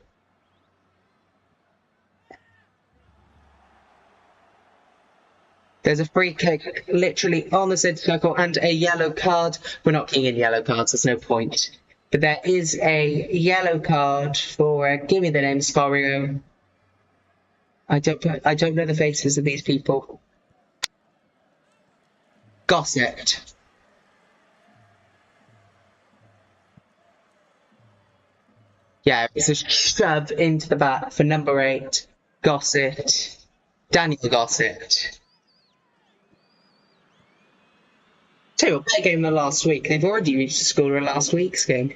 There's a free kick literally on the centre circle and a yellow card. We're not keying in yellow cards, there's no point. But there is a yellow card for, give me the name, Scorio. I don't know the faces of these people. Gossett. Yeah, it's a shove into the back for number 8, Gossett. Daniel Gossett. Tell you what, better game than last week. They've already reached the score of last week's game.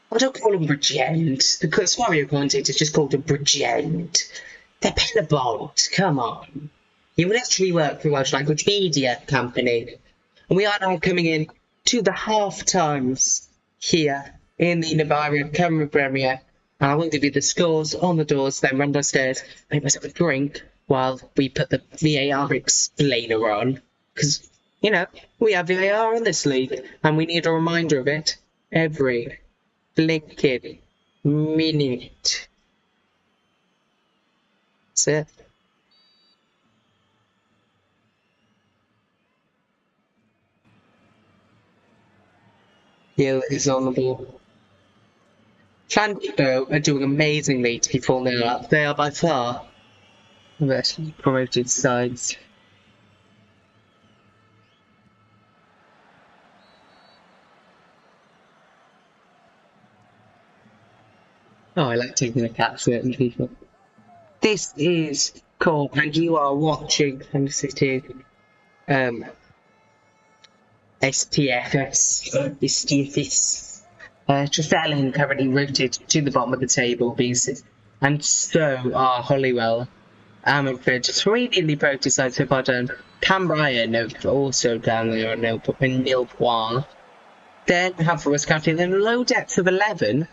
I don't call them Bridgend. The Swario commentators just called them Bridgend. They're Penabont. Come on. You would actually work for a Welsh language media company. And we are now coming in to the half times here in the Cymru Premier. And I will give you the scores on the doors, then run downstairs, make myself a drink while we put the VAR explainer on. Because, you know, we have VAR in this league and we need a reminder of it every blinking minute. That's it. Hill is on the ball. Llanfeare are doing amazingly to be 4-0 up. They are by far the best promoted sides. Oh, I like taking a cat at certain people. This is Corp, and you are watching STFS. STFS. Trefellin currently rooted to the bottom of the table, and so are Hollywell. Ammanford, 3 nearly promoted sides so far down. Cambria also down there on nil point. Then Haverford County, then low depth of 11.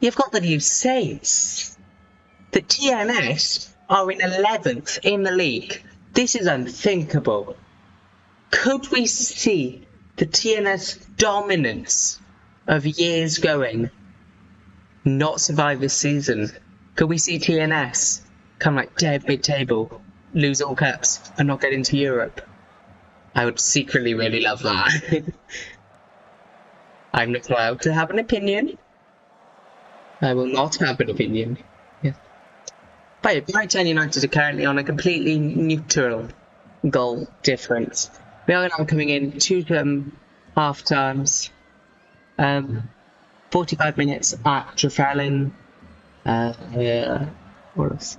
You've got the news says that TNS are in 11th in the league. This is unthinkable. Could we see the TNS dominance of years going not survive this season? Could we see TNS come like dead mid-table, lose all cups and not get into Europe? I would secretly really love that. I'm not allowed to have an opinion. I will not have an opinion. Yeah. But Barrytown United are currently on a completely neutral goal difference. We are now coming in 2 half times. 45 minutes at Trefellin. What else?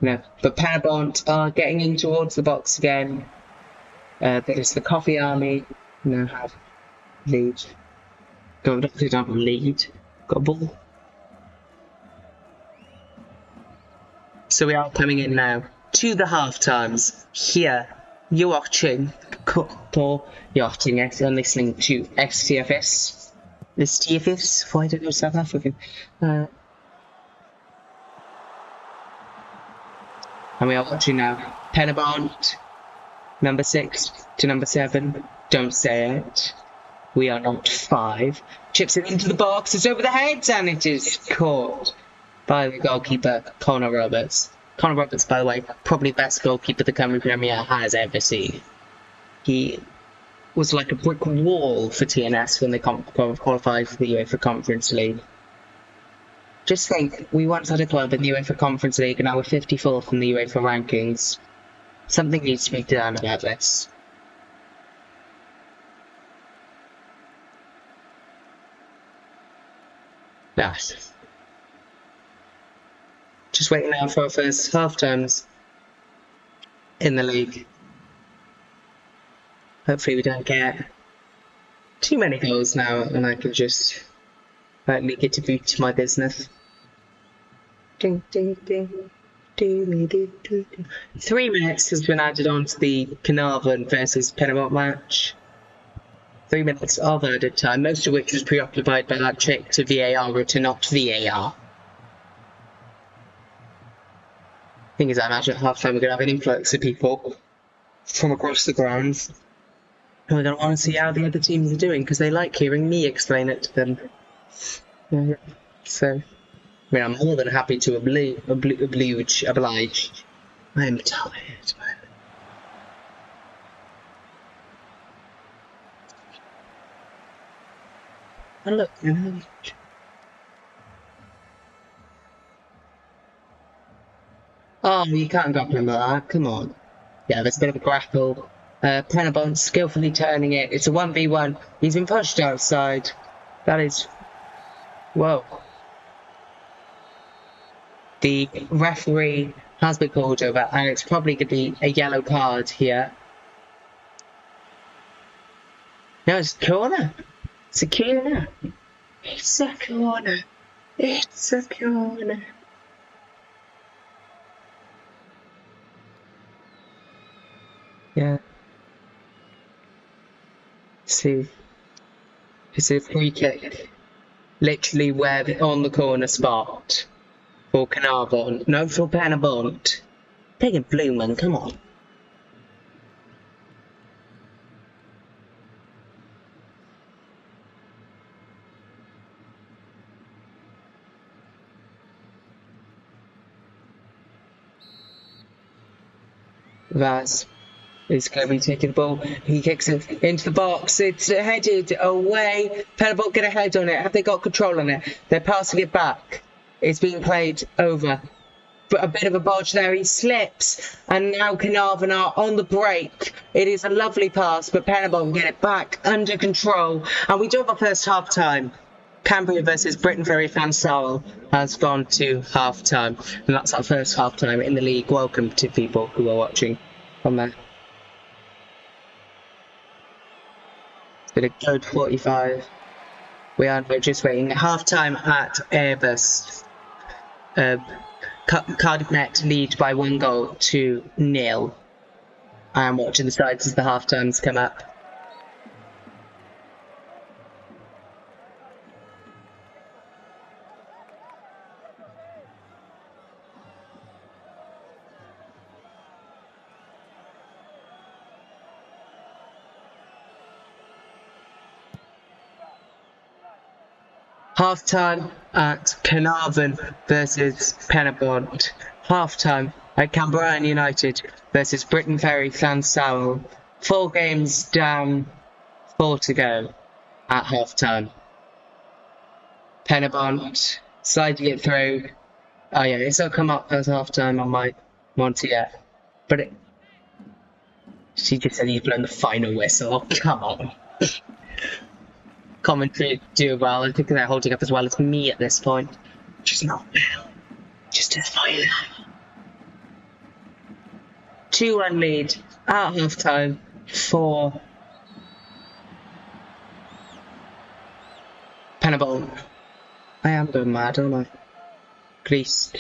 No, but Penabont are getting in towards the box again. There's the Coffee Army. Now have lead. Don't have a lead. Got a ball. So we are coming in now to the half times here. You're watching it and listening to STFS. The STFS? Why don't know South African? And we are watching now Penabont, number 6 to number 7. Don't say it. We are not 5. Chips it into the box. It's over the heads and it is caught by the goalkeeper, Connor Roberts. Connor Roberts, by the way, probably the best goalkeeper the Cymru Premier has ever seen. He was like a brick wall for TNS when they qualified for the UEFA Conference League. Just think, we once had a club in the UEFA Conference League and now we're 54th in the UEFA rankings. Something needs to be done about this. Yes. Just waiting now for our first half times in the league. Hopefully we don't get too many goals now and I can just make it to boot my business. Ding, ding, ding. 3 minutes has been added on to the Carnarvon versus Pennymont match. 3 minutes of added time, most of which was preoccupied by that trick to VAR or to not VAR. Thing is, I imagine at half time we're going to have an influx of people from across the grounds. And we're going to want to see how the other teams are doing because they like hearing me explain it to them. So, I mean, I'm more than happy to oblige. I'm tired, man. And look, oh, you can't grapple him like that, come on. Yeah, there's a bit of a grapple. Pennybont skillfully turning it. It's a 1v1. He's been pushed outside. That is... Whoa. The referee has been called over, and it's probably going to be a yellow card here. No, it's a corner. It's a corner. It's a corner. It's a corner. Yeah. See. It's a free kick. Literally where on the corner spot. For Carnarvon. No, for Pennybont. Take a blue man, come on. Vaz is going to be taking the ball. He kicks it into the box. It's headed away. Pennybont get a head on it. Have they got control on it? They're passing it back. It's being played over. But a bit of a bodge there. He slips. And now Carnarvon are on the break. It is a lovely pass, but Pennybont get it back under control. And we do have a first half time. Cambria versus Britain Ferry Fansarrel has gone to half time. And that's our first half time in the league. Welcome to people who are watching from there. It's been a good 45. We are just waiting. Half time at Airbus. Cardiff Net lead by 1-0 I'm watching the sides as the half times come up. Half time at Carnarvon versus Pennybont. Half time at Cambrian United versus Britain Ferry Fansarrel. 4 games down, 4 to go at half time. Pennybont sliding it through. Oh yeah, it's not come up as half time on my monitor yet. But she just said he's blown the final whistle. Oh, come on. Commentary do well. I think they're holding up as well as me at this point. Just not well. Just as fine. 2-1 lead at half time for Pennybont. I am going mad, aren't I? Greased.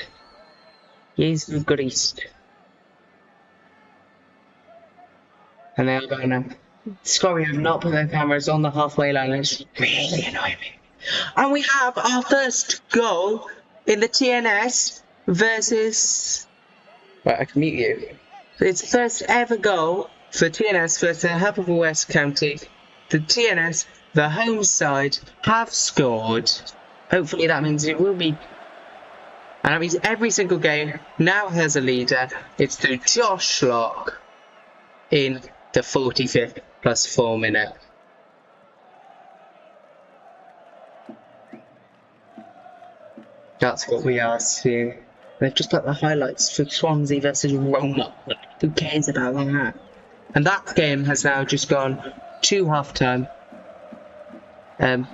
He's greased. And they are going now. Sorry, I've not put their cameras on the halfway line. It's really annoying me. And we have our first goal in the TNS versus... Right, I can mute you. It's the first ever goal for TNS versus Haverford County. The TNS, the home side, have scored. Hopefully that means it will be... And that means every single game now has a leader. It's through Josh Locke in the 45th plus 4 minute. That's what we are seeing. They've just got the highlights for Swansea versus Roma. Who cares about that? And that game has now just gone to half-time.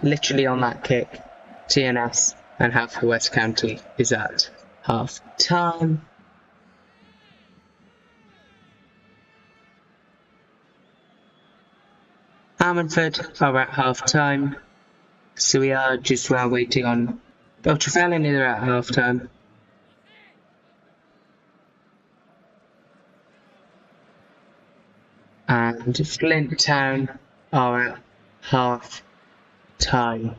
Literally on that kick, TNS and Haverford County is at half-time. Ammanford are at half-time. So we are just waiting on Trevellyn are at half-time. And Flint Town are at half-time.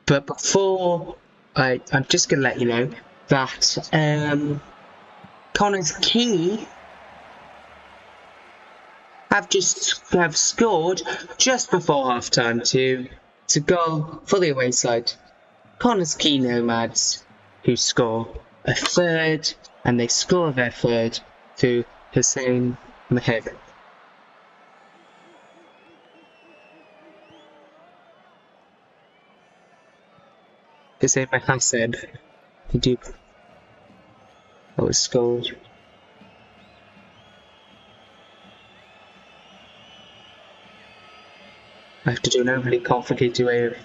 But before, I'm just going to let you know that Connors Key have scored just before half-time to goal for the away side. Connors Key Nomads, who score a third, and they score their third to Hussein Mahib. Hussein Mahased, the Duke, that was scored. I have to do an overly complicated way of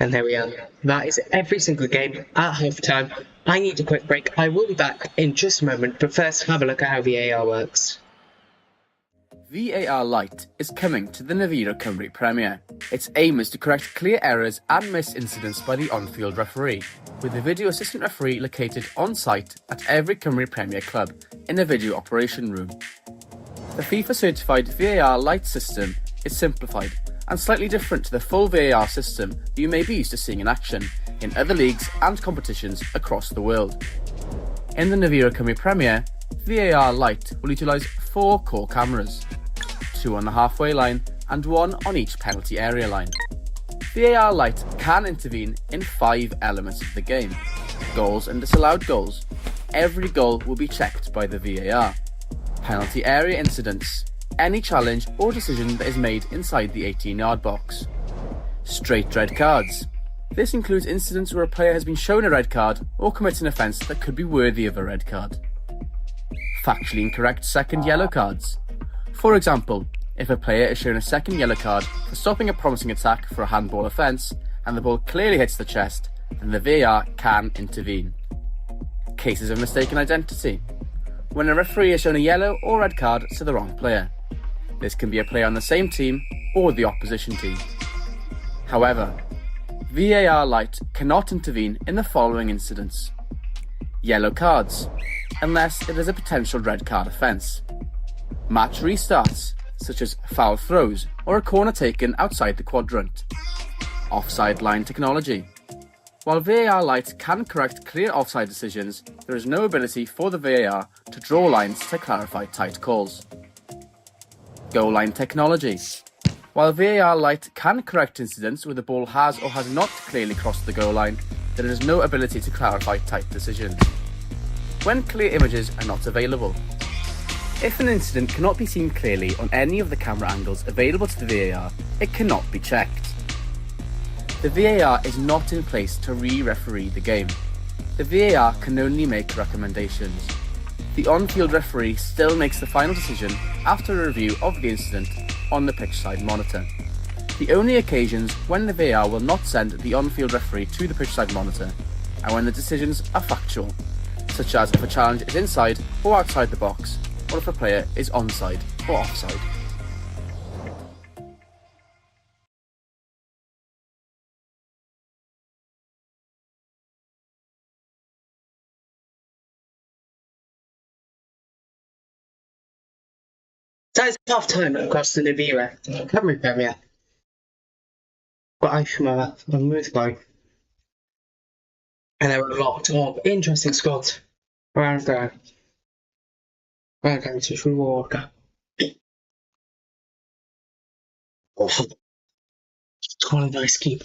And there we are. That is every single game at half-time. I need a quick break. I will be back in just a moment, but first have a look at how VAR works. VAR Lite is coming to the Cymru Premier. Its aim is to correct clear errors and missed incidents by the on-field referee, with the video assistant referee located on-site at every Cymru Premier club in a video operation room. The FIFA-certified VAR Lite system is simplified and slightly different to the full VAR system that you may be used to seeing in action in other leagues and competitions across the world. In the Cymru Premier, VAR Lite will utilise 4 core cameras, 2 on the halfway line and 1 on each penalty area line. VAR Lite can intervene in 5 elements of the game: goals and disallowed goals. Every goal will be checked by the VAR. Penalty area incidents: any challenge or decision that is made inside the 18-yard box. Straight red cards: this includes incidents where a player has been shown a red card or commits an offence that could be worthy of a red card. Factually incorrect second yellow cards: for example, if a player is shown a second yellow card for stopping a promising attack for a handball offence and the ball clearly hits the chest, then the VAR can intervene. Cases of mistaken identity: when a referee has shown a yellow or red card to the wrong player. This can be a player on the same team or the opposition team. However, VAR Lite cannot intervene in the following incidents: yellow cards, unless it is a potential red card offence; match restarts, such as foul throws or a corner taken outside the quadrant; offside line technology. While VAR Lite can correct clear offside decisions, there is no ability for the VAR to draw lines to clarify tight calls. Goal line technology. While VAR Lite can correct incidents where the ball has or has not clearly crossed the goal line, there is no ability to clarify tight decisions. When clear images are not available. If an incident cannot be seen clearly on any of the camera angles available to the VAR, it cannot be checked. The VAR is not in place to re-referee the game. The VAR can only make recommendations. The on-field referee still makes the final decision after a review of the incident on the pitchside monitor. The only occasions when the VAR will not send the on-field referee to the pitchside monitor are when the decisions are factual, such as if a challenge is inside or outside the box, or if a player is onside or offside. So it's half time across the Cymru Premier. But I am moved by. And there were a lot of interesting squads around there. Welcome to Walker. awful. Call a nice keep.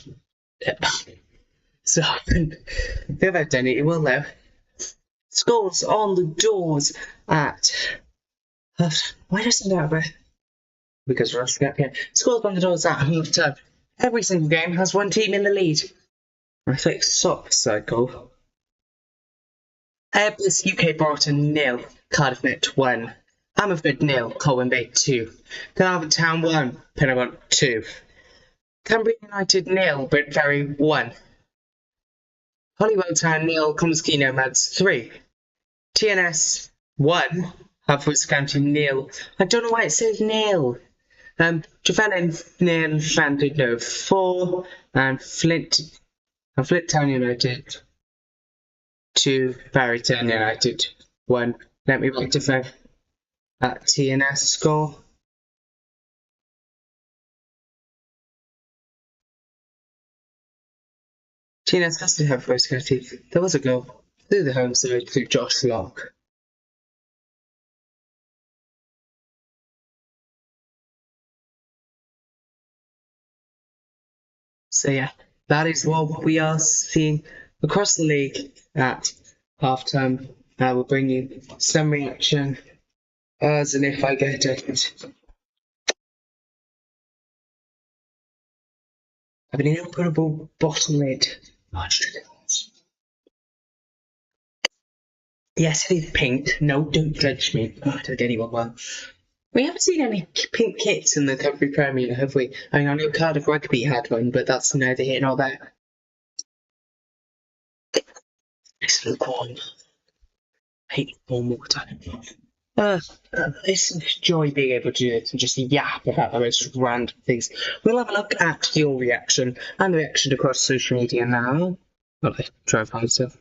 So, if I've done it, you will know. Scores on the doors at. Why doesn't that happen? Because we're asking up here. Scores on the doors at half time. Every single game has one team in the lead. I think sock cycle. Airbus UK Brighton 0, Cardiff Met 1, Ammerford 0, Colwyn Bay 2, Carnarvon Town 1, Penarvon 2, Cumbria United 0, Brentferry 1, Holywell Town 0, Comskey Nomads 3, TNS 1, Haverford County 0. I don't know why it says 0. Japan 0, Llandud 4, and Flint Town United 2, Barrytown United 1. Let me rectify that TNS score. TNS has to have first county. There was a goal through the home side through Josh Locke. So yeah, that is what we are seeing across the league at halftime. We'll bring you some reaction as and if I get it. I have an inoperable bottom lid. Yes, it is pink. No, don't judge me. I don't anyone well. We haven't seen any pink kits in the Cymru Premier, have we? I mean, I know Cardiff Rugby had one, but that's neither here nor there. It's lukewarm. I hate warm water. It's a joy being able to do this and just yap about the most random things. We'll have a look at your reaction and the reaction across social media now. Well, I try and find stuff.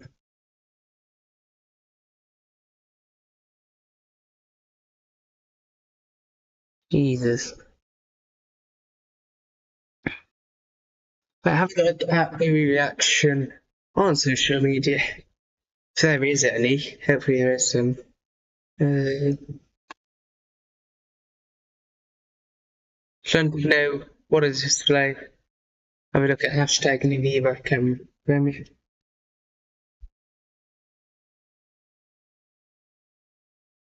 Jesus. But have a look at the reaction on social media. If there is any, hopefully there is some. Don't know what is display. Have a look at hashtag Nviva Cymru Premier.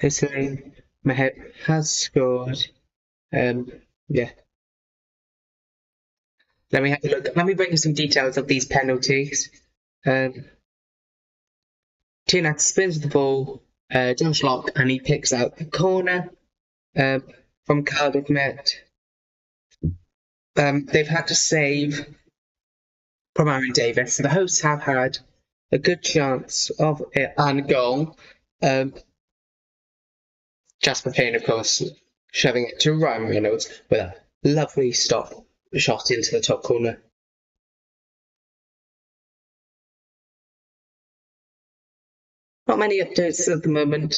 Hussein Mehet has scored. Yeah. Let me have a look. Let me bring you some details of these penalties. TNS spins the ball, Josh Locke, and he picks out the corner from Cardiff Met. They've had to save from Aaron Davis. So the hosts have had a good chance of it and a goal. Jasper Payne, of course, shoving it to Ryan Reynolds with a lovely shot into the top corner. Not many updates at the moment.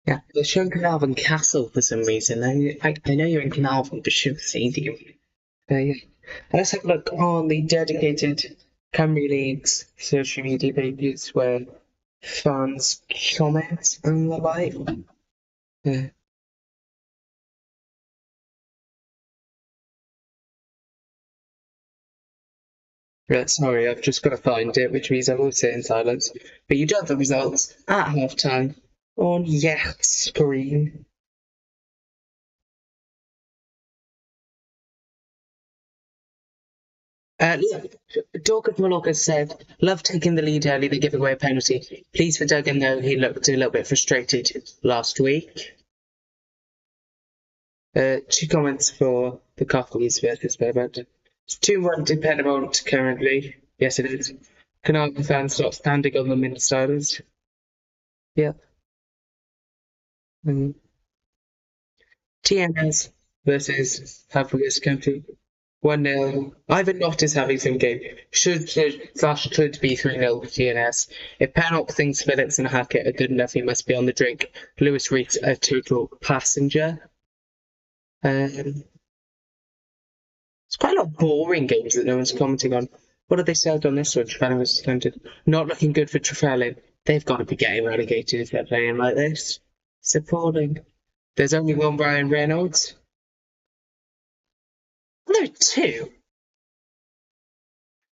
Yeah, they're showing Carnarvon Castle for some reason. I know you're in Carnarvon, but should have seen you. Yeah. Let's have a look on the dedicated Cymru League's social media pages where fans comment and the like. Yeah. Yeah, sorry, I've just got to find it, which means I will sit in silence. But you do have the results at halftime on Yacht screen. Dorcas Maloka said, love taking the lead early, they give away a penalty. Please for Duggan, though, he looked a little bit frustrated last week. 2 comments for the Coffees versus Burbank. It's 2-1 to Penarvon currently. Yes, it is. Carnarvon fans start standing on the Minnesoters. Yep. TNS versus Haverford County. 1-0. Ivan Knott is having some game. Should be 3-0 for TNS. If Pannock thinks Phillips and Hackett are good enough, he must be on the drink. Lewis Reed, a total passenger. It's quite a lot of boring games that no one's commenting on. What have they said on this one? Trevellin was suspended. Not looking good for Trevellin. They've got to be getting relegated if they're playing like this. It's appalling. There's only one Brian Reynolds. No, two.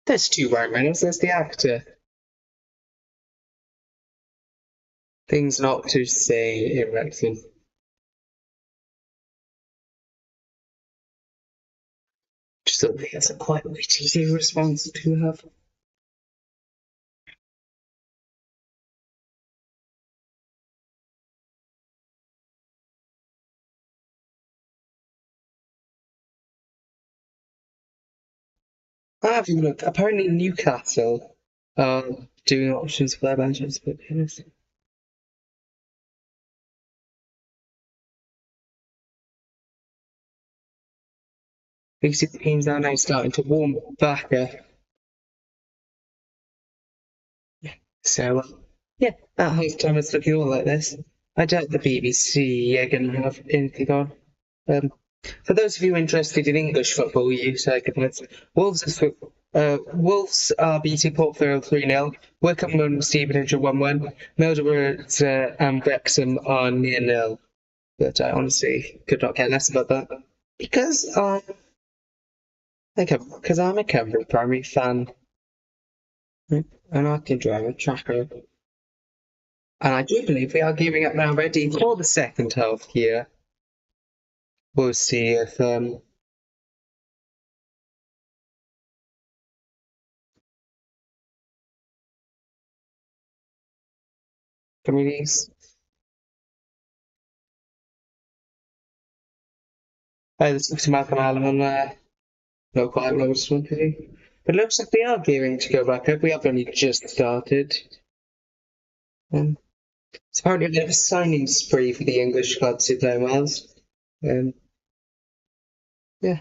There's two Brian Reynolds. There's the actor. Things not to say in Wrexham. Just thought that's a quite witty response to have. I have a look. Apparently Newcastle are doing options for their managers, but goodness. You see the teams are now starting to warm back up. So, yeah, at half time it's looking all like this. I doubt the BBC are going to have anything on. For those of you interested in English football, Wolves are beating Port Vale 3-0. Wycombe and Stevenage are 1-1. Middlesbrough and Wrexham are 0-0. But I honestly could not care less about that. Because I'm a Cymru Premier fan. And I can drive a tracker. And I do believe we are gearing up now ready for the second half here. We'll see if communities. There's Malcolm Allen on there. Not quite lowest one, but it looks like they are gearing to go back up. We have only just started. It's apparently a bit of a signing spree for the English clubs who play Wales. Yeah.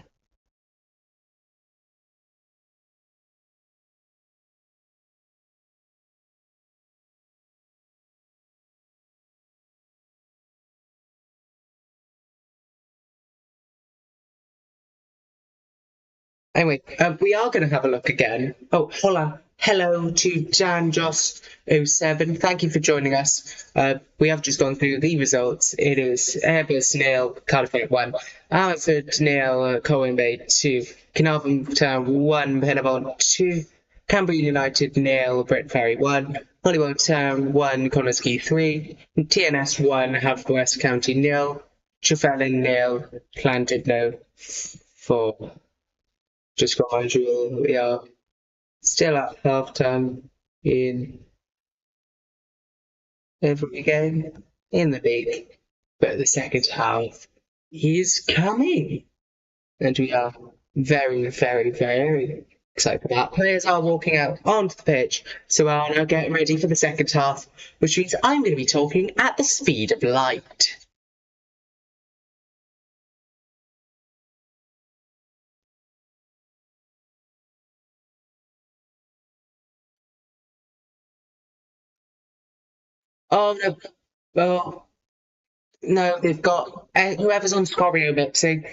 Anyway, we are going to have a look again. Oh, hola. Hello to Dan Joss 07. Thank you for joining us. We have just gone through the results. It is Airbus 0, Cardiff 1, Amherst 0, Colwyn Bay 2, Carnarvon Town 1, Penabon 2, Cambrian United 0, Brent Ferry 1, Holywell Town 1, Connersky 3, TNS 1, Haverfordwest County 0, Trefellin 0, Llandudno 4. Just got usual. We are still at half time in every game in the league, but the second half is coming, and we are very, very, very excited for that. Players are walking out onto the pitch, so we are now getting ready for the second half, which means I'm going to be talking at the speed of light. Oh no! Well, no, they've got whoever's on Scorpio mixing.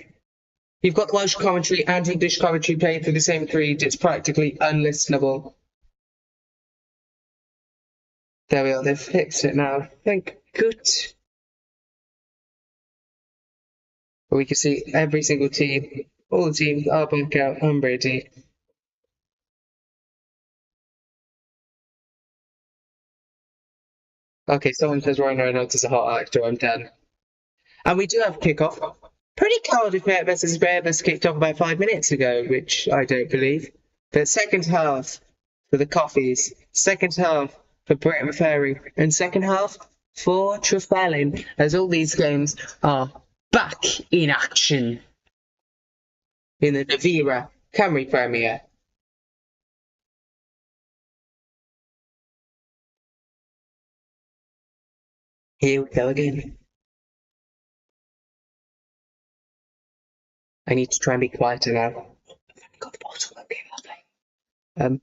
You've got the Welsh commentary and English commentary playing through the same feed. It's practically unlistenable. There we are. They've fixed it now. Thank good. But we can see every single team. All the teams are back out. I'm ready. Okay, someone says Ryan Reynolds is a hot actor. I'm done. And we do have kickoff. Pretty Cardiff versus Bears kicked off about 5 minutes ago, which I don't believe. But second half for the Coffees, second half for Britain Ferry, and second half for Trefellin, as all these games are back in action in the Navira Cymru Premier. Here we go again. I need to try and be quieter now. I've got the bottle. Okay, lovely.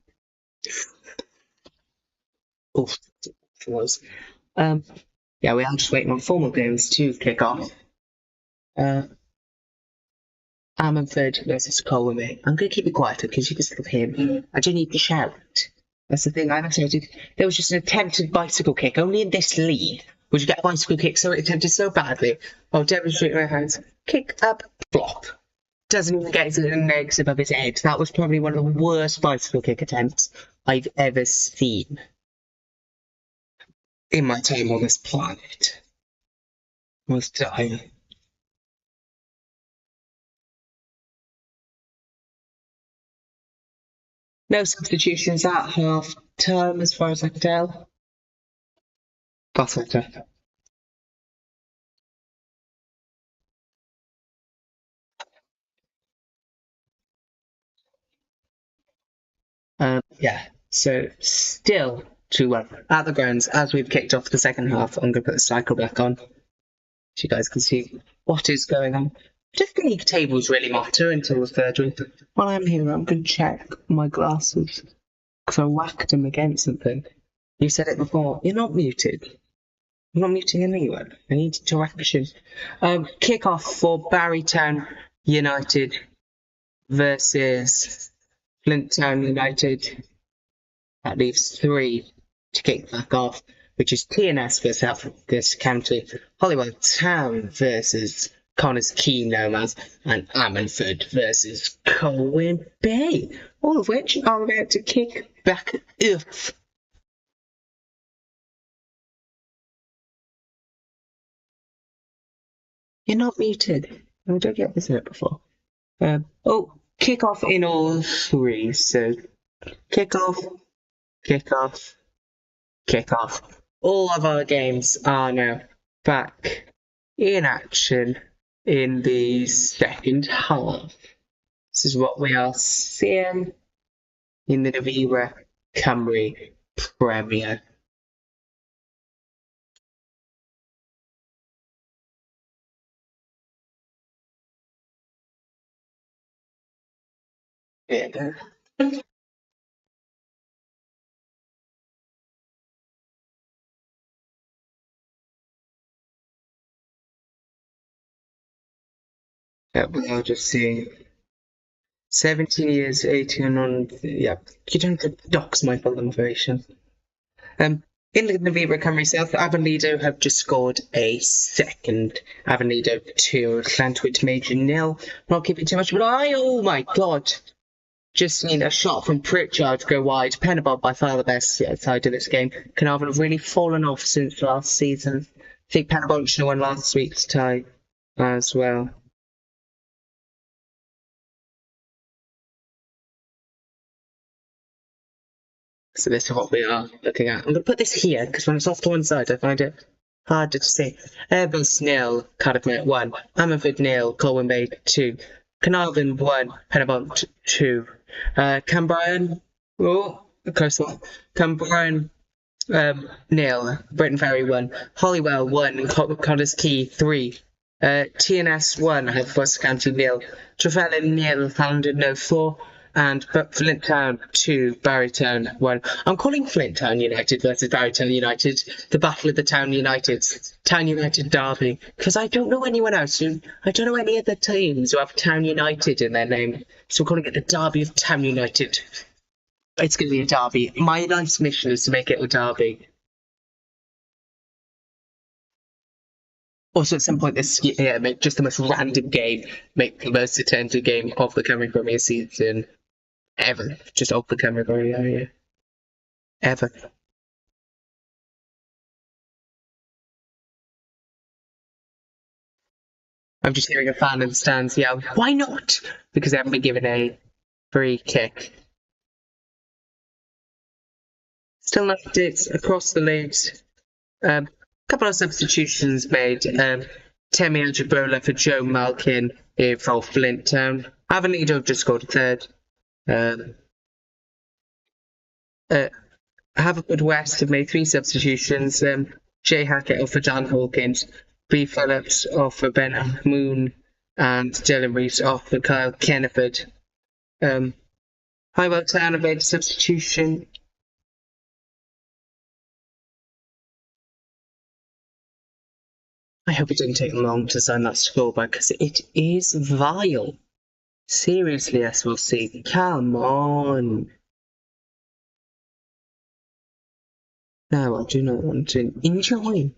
Yeah, we are just waiting on formal games to kick off. Ammanford versus Colwyn. I'm going to keep it quiet because you can still hear me. I don't need to shout. That's the thing I noted. There was just an attempted bicycle kick. Only in this league would you get a bicycle kick so attempted so badly. I'll demonstrate my hands. Kick up, flop. Doesn't even get his legs above his head. That was probably one of the worst bicycle kick attempts I've ever seen in my time on this planet. I was dying. No substitutions at half term, as far as I can tell. That's better. Yeah, so still 2-1 at the grounds as we've kicked off the second half. I'm going to put the cycle back on so you guys can see what is going on. I don't think league tables really matter until the third week. While I'm here, I'm going to check my glasses because I whacked them against something. You said it before. You're not muted. I'm not muting anyone. I need direction. Kick-off for Barrytown United versus Flint Town United. That leaves 3 to kick back off, which is TNS versus South County, Holywell Town versus Connors Key Nomads, and Ammanford versus Colwyn Bay, all of which are about to kick back off. You're not muted. I don't get this out before. Kick off in all 3. So kick off. All of our games are now back in action in the second half. This is what we are seeing in the Navira Cymru Premier. Yeah. We are just seeing 17 years, 18 on. Yeah, you don't have to dox my full information. In the Navira Cymru South, Avonlido have just scored a second. Avonlido 2, Llantwit Major 0. Not keeping too much, but oh my god! Just seen a shot from Pritchard go wide. Penabod by far the best side of this game. Carnarvon have really fallen off since last season. I think Penabod should have won last week's tie as well. So this is what we are looking at. I'm going to put this here because when it's off to one side I find it harder to see. Airbus 0, Cardiff 1, Ammanford 0, Colwyn Bay 2, Carnarvon 1, Penabont 2, Cambrian, close one, Cambrian 0, Britain Ferry 1, Holywell 1, Connors Key 3, TNS 1, Hertford County 0, Trefellyn 0, Halandon 4, and Flint Town 2, Barrytown 1. I'm calling Flint Town United versus Barrytown United the Battle of the Town Uniteds, Town United Derby, because I don't know anyone else. I don't know any other teams who have Town United in their name, so I'm calling it the Derby of Town United. It's going to be a derby. My life's mission is to make it a derby. Also, at some point this year, make just the most random game, make the most attended game of the Cymru Premier season ever. Just of the Cymru Premier ever. I'm just hearing a fan in the stands yell, "Why not?" Because they haven't been given a free kick. Still no updates across the leagues. Couple of substitutions made. Temi Ajibrola for Joe Malkin for Flint Town. Avonlido just scored a third. Haverford have made 3 substitutions. Jay Hackett for Dan Hawkins, B. Phillips for Ben Moon, and Dylan Reeves for Kyle Kenneford. Highwell Town have made a substitution. I hope it didn't take long to sign that scoreboard because it is vile. Seriously, SLC, come on. No, I do not want to enjoy.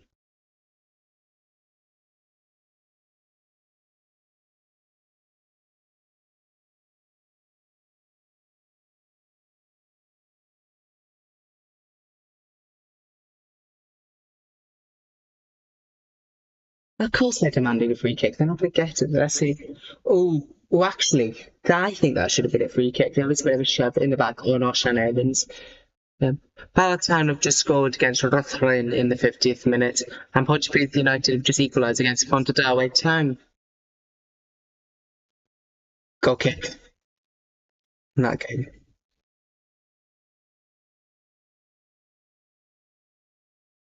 Of course they're demanding a free kick. They're not going to get it. Let's see. Oh, well, actually, I think that should have been a free kick. There was a bit of a shove in the back on Oshan Evans. Palestine have just scored against Rotherham in the 50th minute, and Portuguese United have just equalised against Pontardawe Town. Goal kick in that game.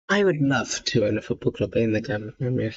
I would love to own a football club in the Cymru Premier.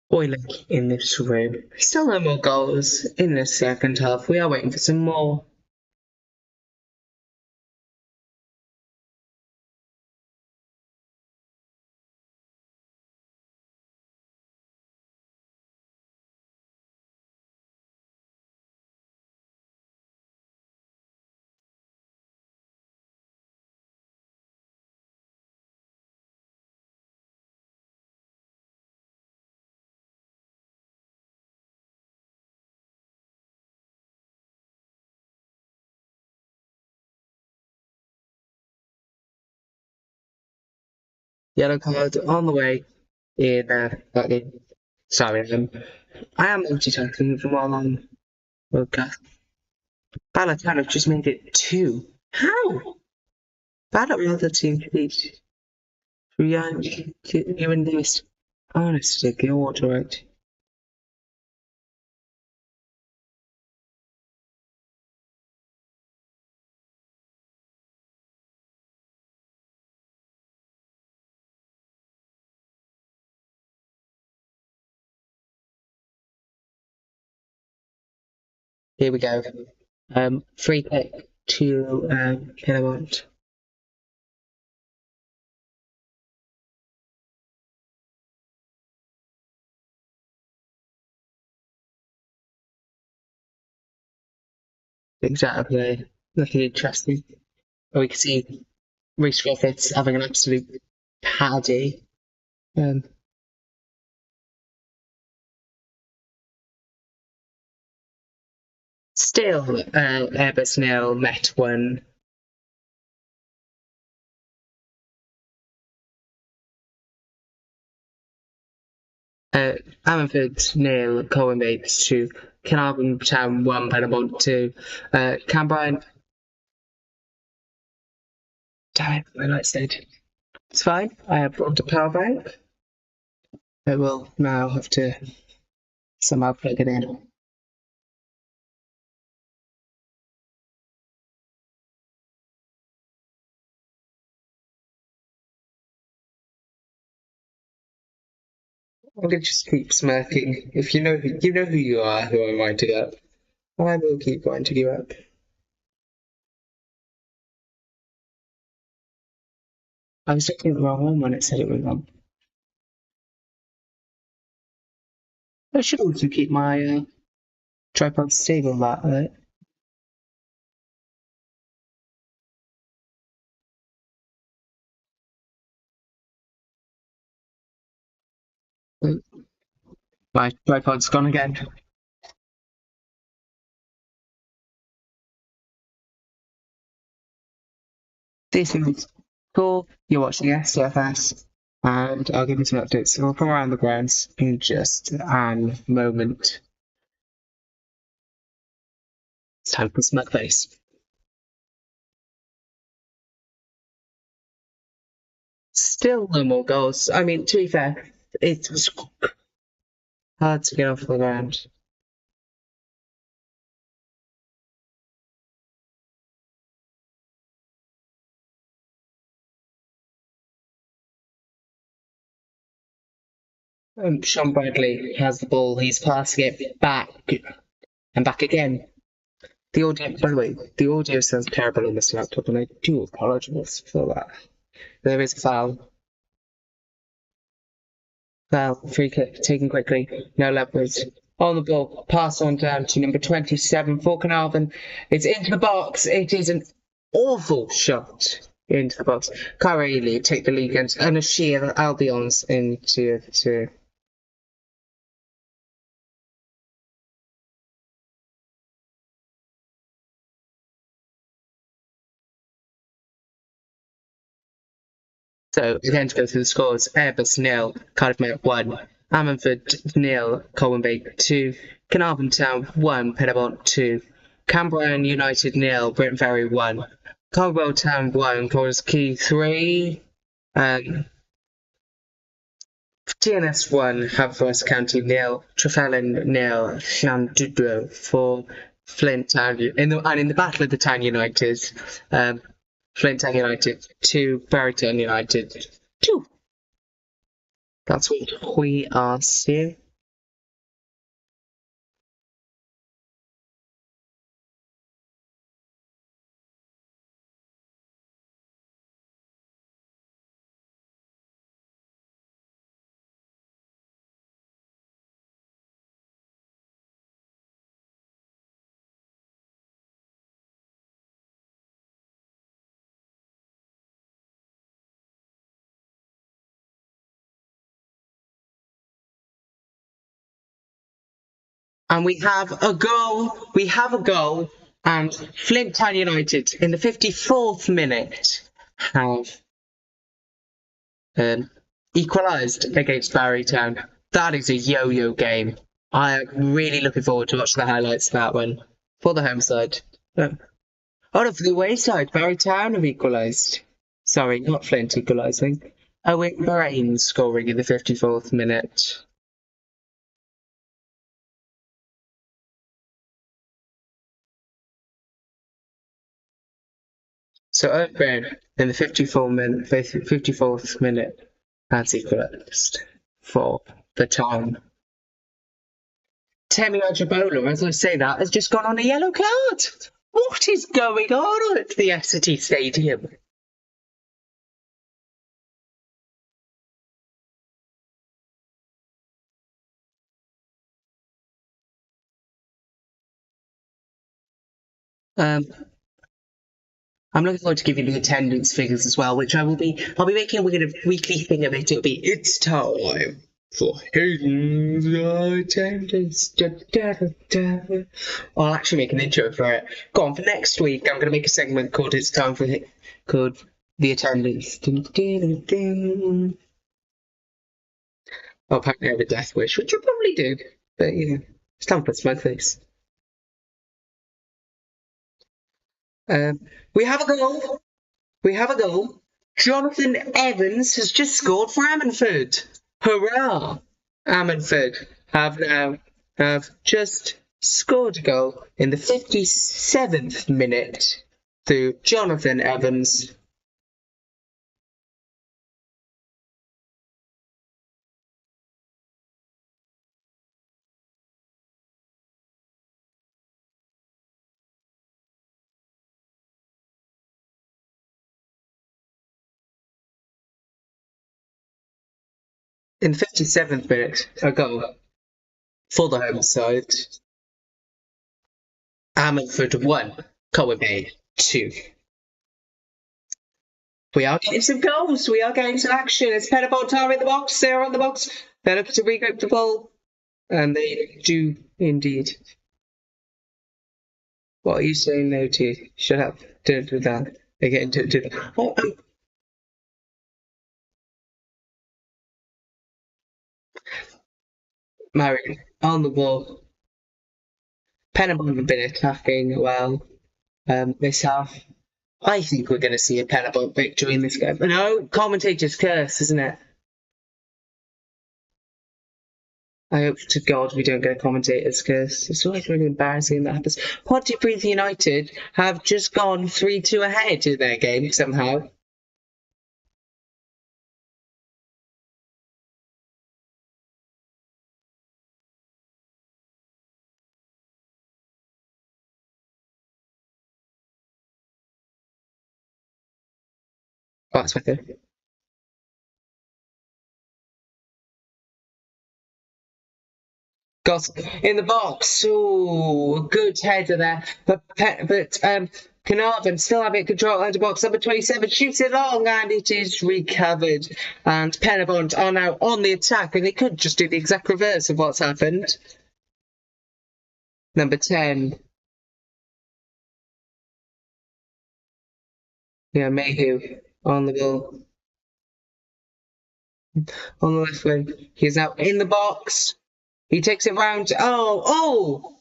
Boiling in this room. Still no more goals in the second half. We are waiting for some more. Yellow card on the way in that game. Sorry, I am multitasking while on podcast. Balotelli have just made it 2. How? Ballot rather team to beat. You in this. Honestly, get water right. Here we go. Free kick to Kilowatt. Things out of there. Nothing interesting. But we can see Reece Griffiths having an absolute paddy. Still, Airbus nil, Met 1. Ammanford nil, Colwyn Bates 2. Carnarvon Town 1, Penabont 2. Cambrian. Damn it, my light's dead. It's fine. I have brought a power bank. I will now have to somehow plug it in. I'm gonna just keep smirking. If you know who you are, who I'm winding up. I will keep winding you up. I was looking at the wrong one when it said it was wrong. I should also keep my tripod stable that way. My tripod's gone again. This is cool. You're watching STFS, and I'll give you some updates from around the grounds in just a moment. It's time for Smug Face. Still no more goals. I mean, to be fair, it was hard to get off the ground. Sean Bradley has the ball. He's passing it back and back again. The audio, by the way, the audio sounds terrible on this laptop, and I do apologise for that. There is a foul. Foul, free kick, taken quickly, no leverage. On the ball, pass on down to number 27, for Carnarvon. It's into the box. It is an awful shot into the box. Carly take the lead against Anashir Albion's into. So, again, to go through the scores, Airbus 0, Cardiff Met 1, Ammanford 0, Colwyn 2, Carnarvon Town 1, Pettibon 2, Canberra United 0, Brent Ferry 1, Caldwell Town 1, Corus Key 3, TNS 1, Haverford County 0, Trefallen 0, Llandudno 4, Flint Town, in the Battle of the Town United, Flint Town United 2, Barrytown United 2. That's what we are seeing. And we have a goal, and Flint Town United in the 54th minute have equalised against Barrytown. That is a yo-yo game. I am really looking forward to watching the highlights of that one for the home side. Oh no, for the away side, Barrytown have equalised. Sorry, not Flint equalising. Owen Moraine scoring in the 54th minute. So Owen in the 54th minute has equalised for the town. Temi Ajabola, as I say that, has just gone on a yellow card. What is going on at the Essity Stadium? I'm looking forward to giving you the attendance figures as well, which I'll be making a weekly thing of it. It'll be, it's time for Hayden's attendance. I'll actually make an intro for it. Go on, for next week, I'm going to make a segment called It's Time for the Attendance. Oh, apparently I have a death wish, which I probably do, but yeah, it's time for a smug face. We have a goal. Jonathan Evans has just scored for Ammanford. Hurrah! Ammanford have just scored a goal in the 57th minute through Jonathan Evans. In the 57th minute, a goal for the home side. Ammanford 1, Colwyn 2. We are getting some goals. We are getting some action. It's Pettibon Tar in the box. They're on the box. They're looking to regroup the ball. And they do indeed. What are you saying no to? Shut up. Don't do that. They get into that. Oh, Marion on the ball. Pettibon have been attacking well this half. I think we're going to see a Pettibon victory in this game. No, commentator's curse, isn't it? I hope to God we don't get a commentator's curse. It's always really embarrassing that happens. Pontypridd United have just gone 3-2 ahead in their game somehow. Box with it. Got in the box. Ooh, good header there. But Carnarvon still having control under box number 27. Shoots it long and it is recovered. And Penabont are now on the attack, and they could just do the exact reverse of what's happened. Number 10. Yeah, Mayhew on the ball. On the left wing. He's now in the box. He takes it round. Oh!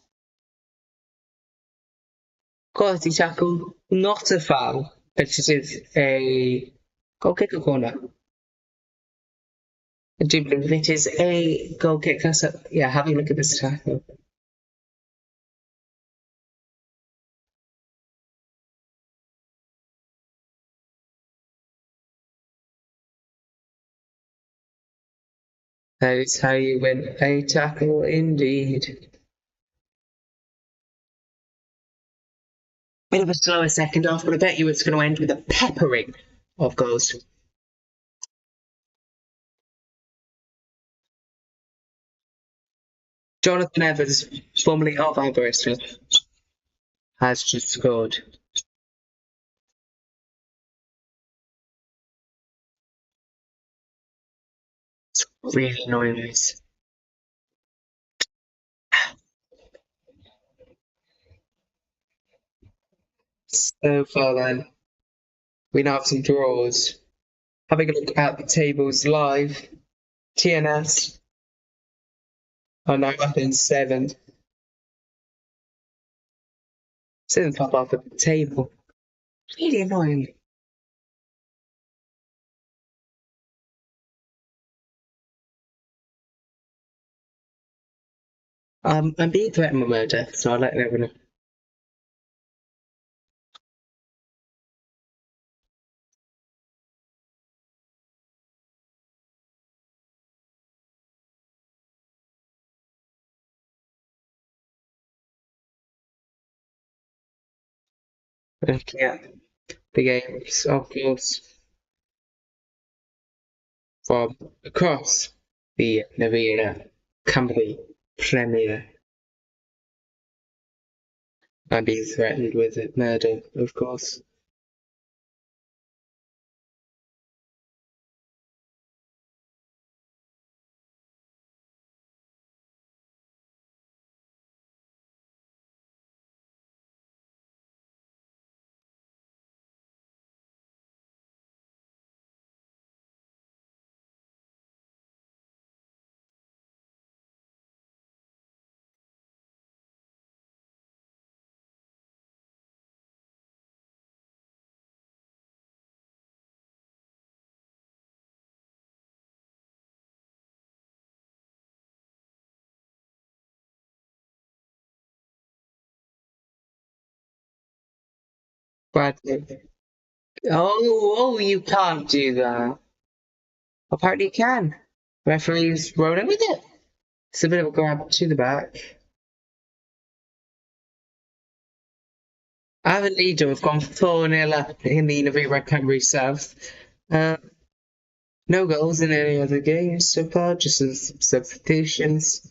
Quality tackle. Not a foul. But it is a goal kick or corner. I do believe it is a goal kick. Yeah, have a look at this tackle. That is how you win a tackle indeed. Bit of a slower second half, but I bet you it's going to end with a peppering of goals. Jonathan Evans, formerly of Aberystwyth, has just scored. It's really annoying this. So far then, we now have some draws. Having a look at the tables live, TNS are now up in 7th. Still in the top half of the table. Really annoying. I'm being threatened with murder, so I'll let everyone know. Looking at the games, of course, from across the Navina Company Premier. I'm being threatened with murder, of course. Bradley. Oh, you can't do that. Apparently you can. Referee's rolling with it. It's a bit of a grab to the back. Avon Leader have gone 4-0 up in the Navina Cymru South. No goals in any other games so far, just some substitutions.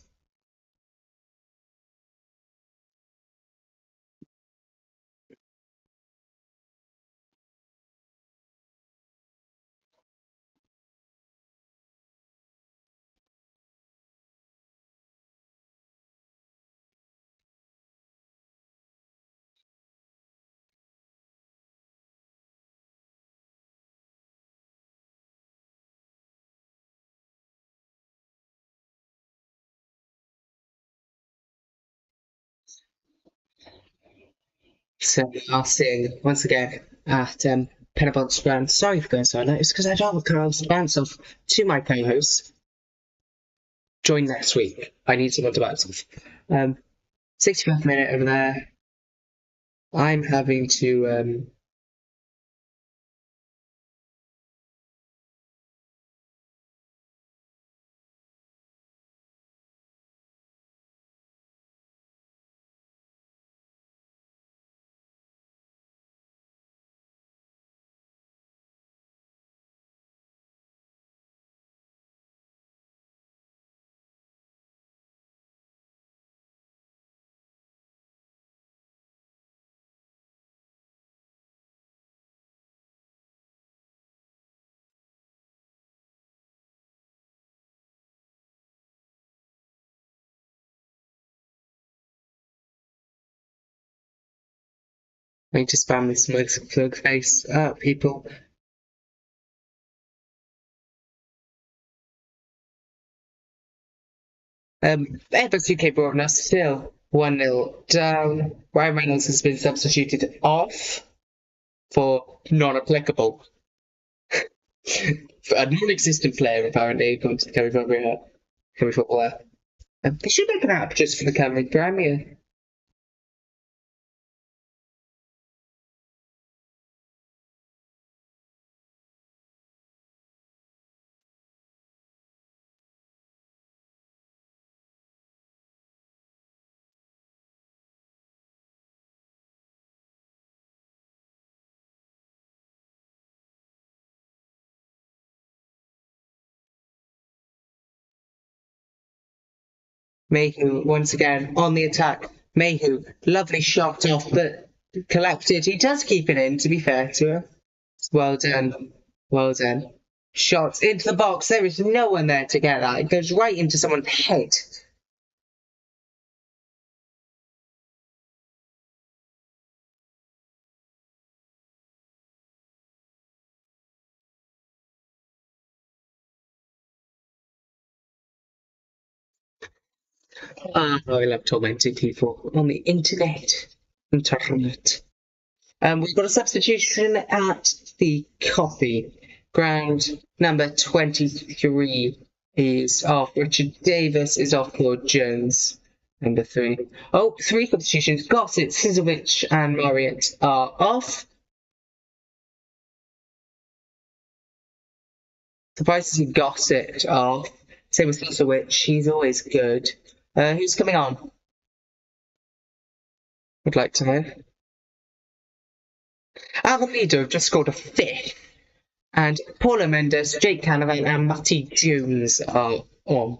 So I'll sing once again at Penabont's Ground. Sorry for going so late. It's because I don't have a chance to bounce off to my co-host. Join next week. I need someone to bounce off. 65th minute over there. I'm having to I need to spam this smoke plug face up, people. Airbus UK Broadner still 1-0 down. Ryan Reynolds has been substituted off for non-applicable. For a non-existent player, apparently, according to the Cymru footballer. They should make an app just for the Cymru Premier. Mayhew, once again, on the attack. Mayhew, lovely shot off, but collected. He does keep it in, to be fair to him. Well done. Well done. Shots into the box. There is no one there to get that. It goes right into someone's head. I love tormenting people on the internet. We've got a substitution at the coffee. Ground number 23 is off. Richard Davis is off for Jones. Number 3. Oh, 3 substitutions. Gossett, Sizovic, and Marriott are off. Surprised to see Gossett off. Same with Sizovic. He's always good. Who's coming on? Would like to know. Avenida have just scored a 5th. And Paulo Mendes, Jake Canavan, and Matty Jones are on.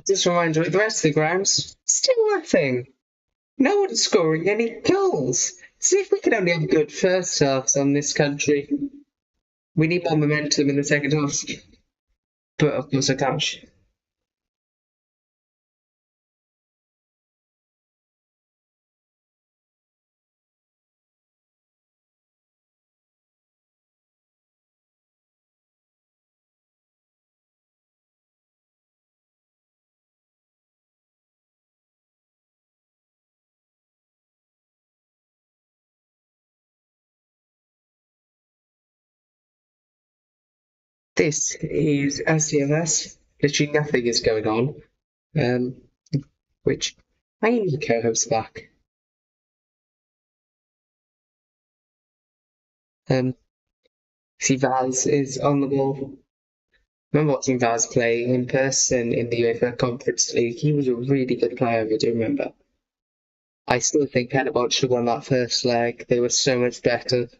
Just a reminder, the rest of the grounds, still nothing. No one's scoring any goals. See if we can only have good first halves on this country. We need more momentum in the second half. But of course I can't. This is STFS. Literally nothing is going on. Which I need the co-host back. See Vaz is on the ball. Remember watching Vaz play in person in the UEFA Conference League. He was a really good player, I do remember. I still think Penabot should have won that first leg. They were so much better.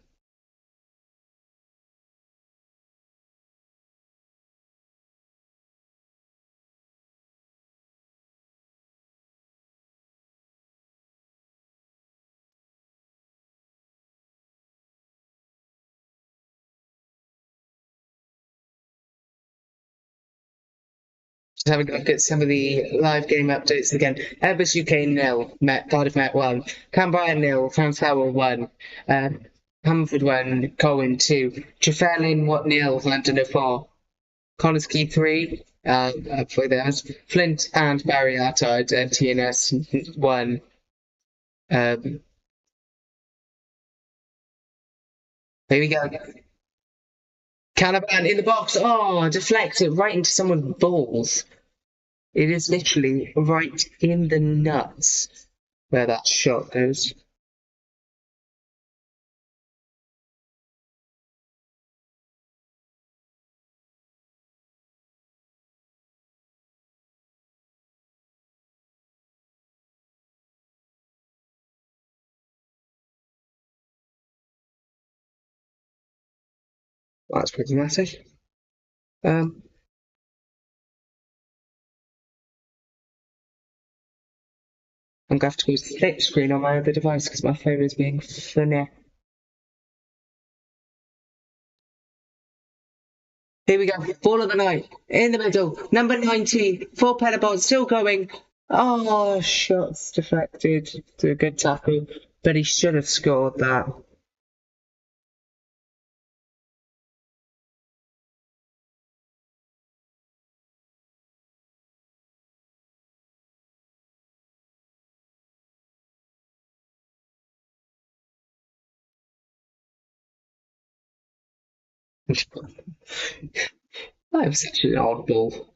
Just having a look at some of the live game updates again. Airbus UK 0, Cardiff Met 1, Canberra 0, Transferwell 1, Hamford 1, Colwyn 2, Trefellin 0, London 4, Connors Key 3, for theirs, Flint and Barry are tied, TNS 1. Here we go. Canavan in the box. Oh, deflected right into someone's balls. It is literally right in the nuts where that shot goes. That's problematic. I'm going to have to go split screen on my other device because my phone is being funny. Here we go. Ball of the night. In the middle. Number 19. 4 Penabon still going. Oh, shots deflected. To a good tackle. But he should have scored that. That was such an odd ball.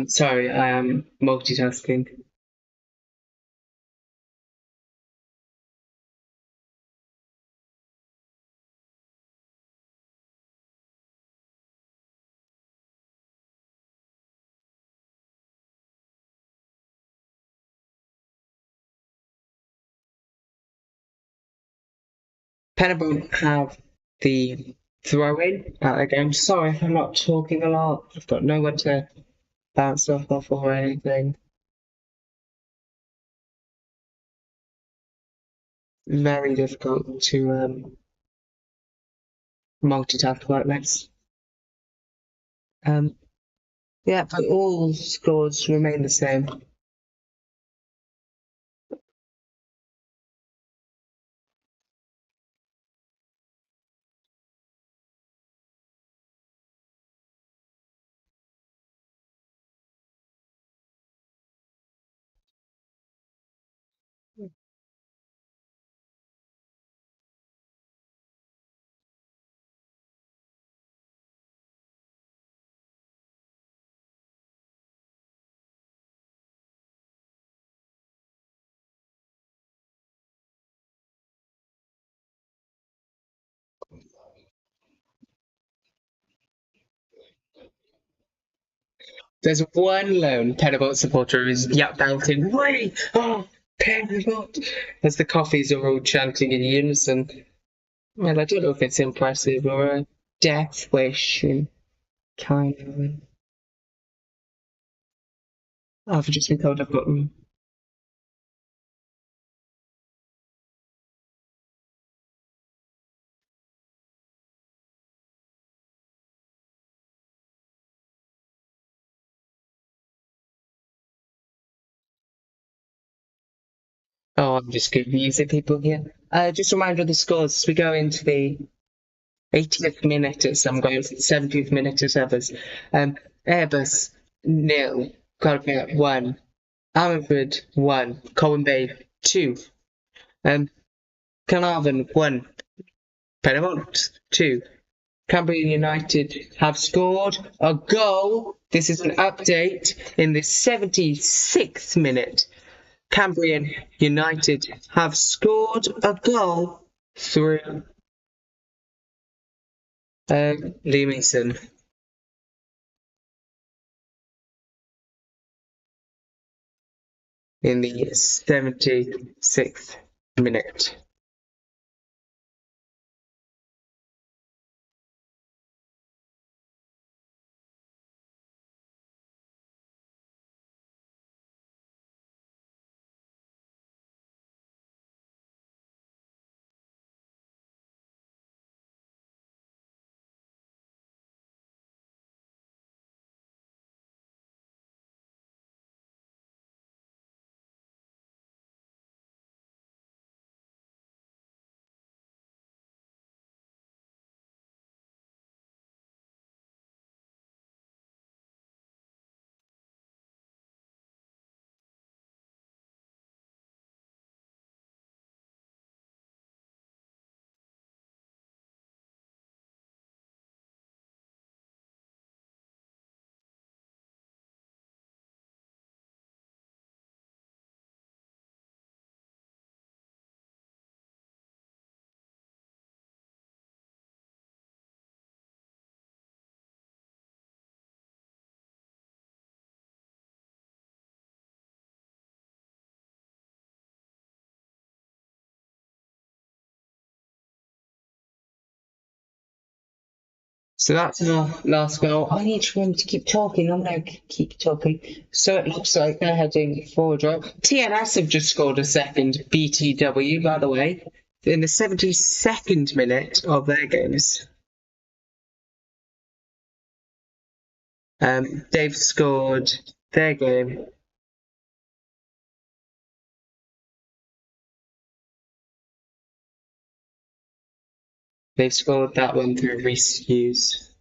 Sorry, I am multitasking. Penabon have the throw-in again. Sorry if I'm not talking a lot. I've got no one to bounce off or anything. Very difficult to multitask like this. Yeah, but all scores remain the same. There's one lone Penabot supporter who's belting, "Wait! Oh, Penabot!" as the coffees are all chanting in unison. Well, I don't know if it's impressive or a death wish in kind of. I've just been told I've got them. Oh, I'm just confusing people here. Just a reminder of the scores as we go into the 80th minute at some goals, 70th minute at others. Airbus 0, Cardiff 1, Ammanford 1, Colwyn Bay 2, Carnarvon 1, Penamont 2. Cambrian United have scored a goal. This is an update in the 76th minute. Cambrian United have scored a goal through Leamington. In the 76th minute. So that's our last goal. I need to remember to keep talking. I'm going to keep talking. So it looks like they're heading forward. TNS have just scored a second BTW, by the way, in the 72nd minute of their games. They've scored their game. They've scored that one through Reece Hughes.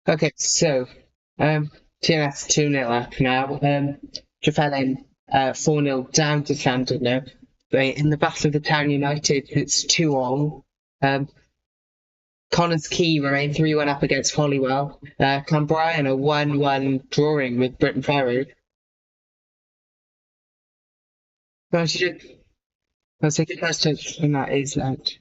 Okay, so TNS 2-0 up now. Trefellin 4-0 down to Sandon now. But in the Battle of the Town United, it's 2-all. Connors Key remain 3-1 up against Hollywell. Clanbryan a 1-1 drawing with Britain Ferry. Well, I'll take a first touch, and that is out.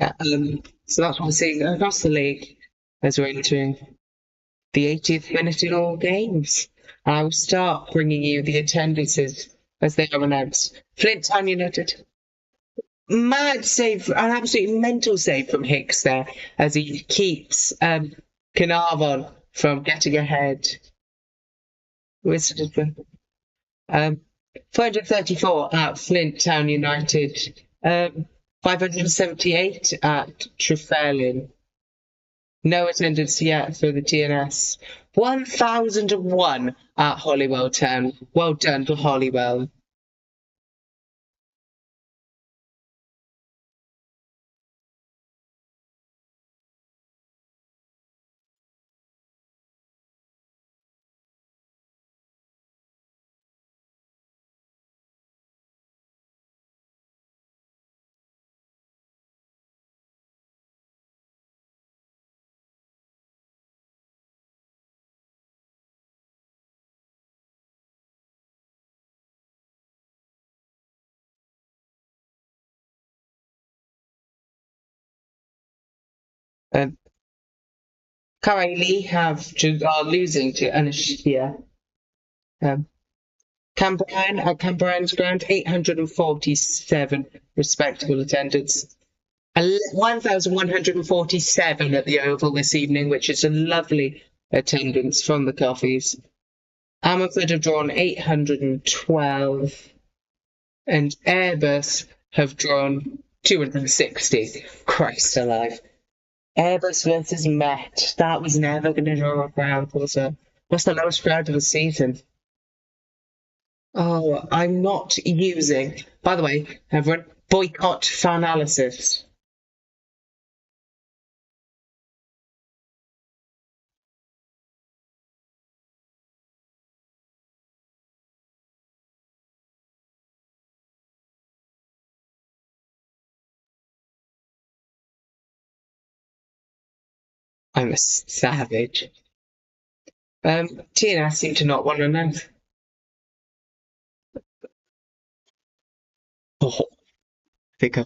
Yeah, so that's what we're seeing across the league as we're entering the 80th minute in all games. I will start bringing you the attendances as they are announced. Flint Town United. Mad save, an absolutely mental save from Hicks there as he keeps Carnarvon from getting ahead. Um, 434 at Flint Town United. 578 at Trefellin. No attendance yet for the TNS. 1001 at Hollywell Town. Well done to Hollywell. Um, Currently are losing to Anishia. Cambrian at Cambrian's ground, 847 respectable attendance. 1,147 at the Oval this evening, which is a lovely attendance from the Coffees. Amherst have drawn 812, and Airbus have drawn 260. Christ alive. Airbus versus Met. That was never going to draw a crowd, was it? What's the lowest crowd of the season? Oh, I'm not using. By the way, everyone, boycott Fanalysis. I'm a savage. TNS seem to not want to know. Oh, think I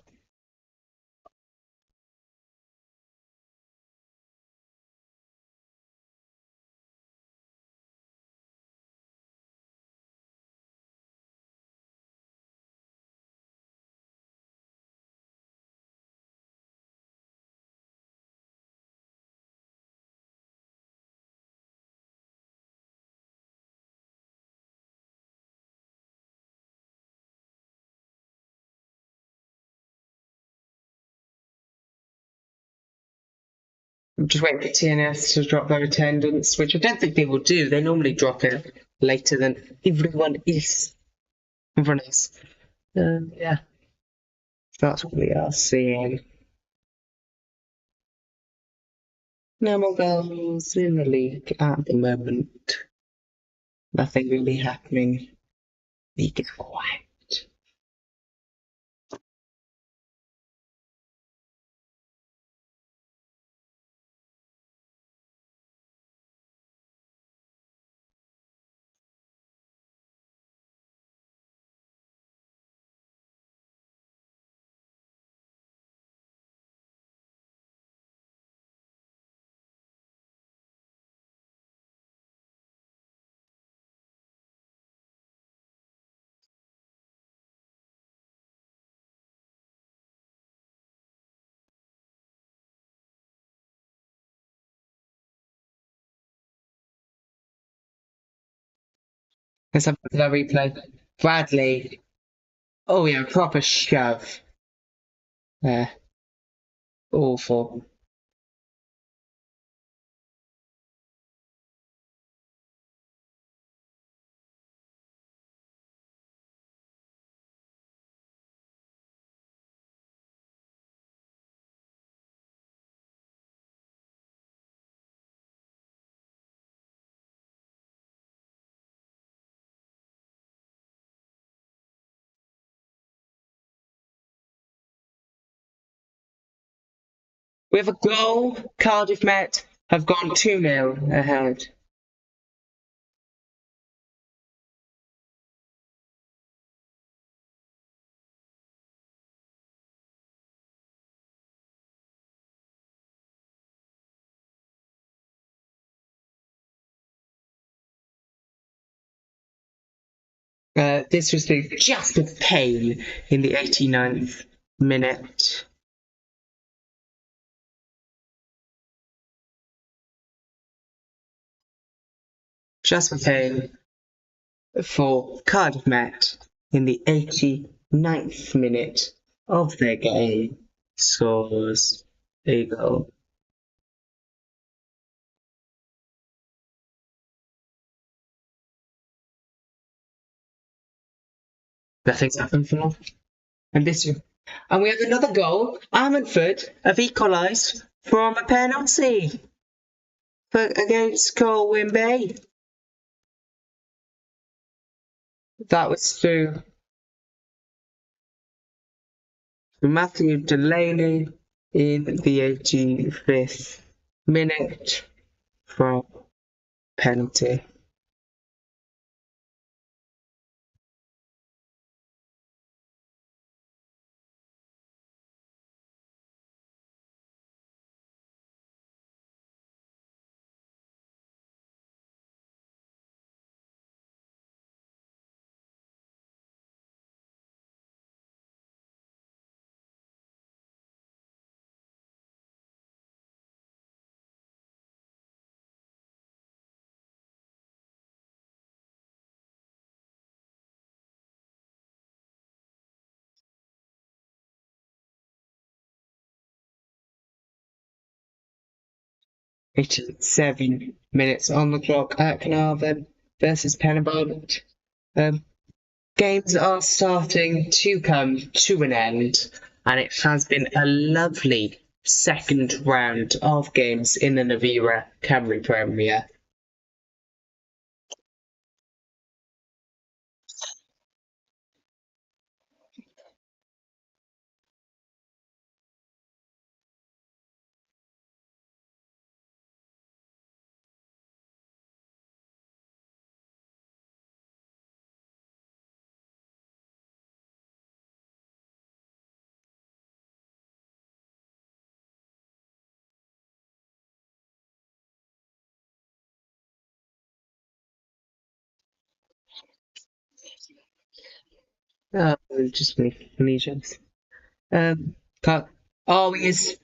I'm just waiting for TNS to drop their attendance, which I don't think they will do. They normally drop it later than everyone is. Everyone is. Yeah, that's what we are seeing. No more goals in the league at the moment. Nothing really happening. League is quiet. Let's have a replay. Bradley. Oh yeah, proper shove. Awful. We have a goal. Cardiff Met have gone 2-0 ahead. This was just a pain in the 89th minute. Just a pain for Cardiff Met in the 89th minute of their game. Scores a goal. Nothing's happened for long. And we have another goal. Ammanford have equalised from a penalty against Colwyn Bay. That was through Matthew Delaney in the 85th minute from penalty. It's 7 minutes on the clock at Carnarvon versus Penabont. Games are starting to come to an end, and it has been a lovely second round of games in the Navira Cymru Premier. Oh, just funny jokes. Can't, oh, is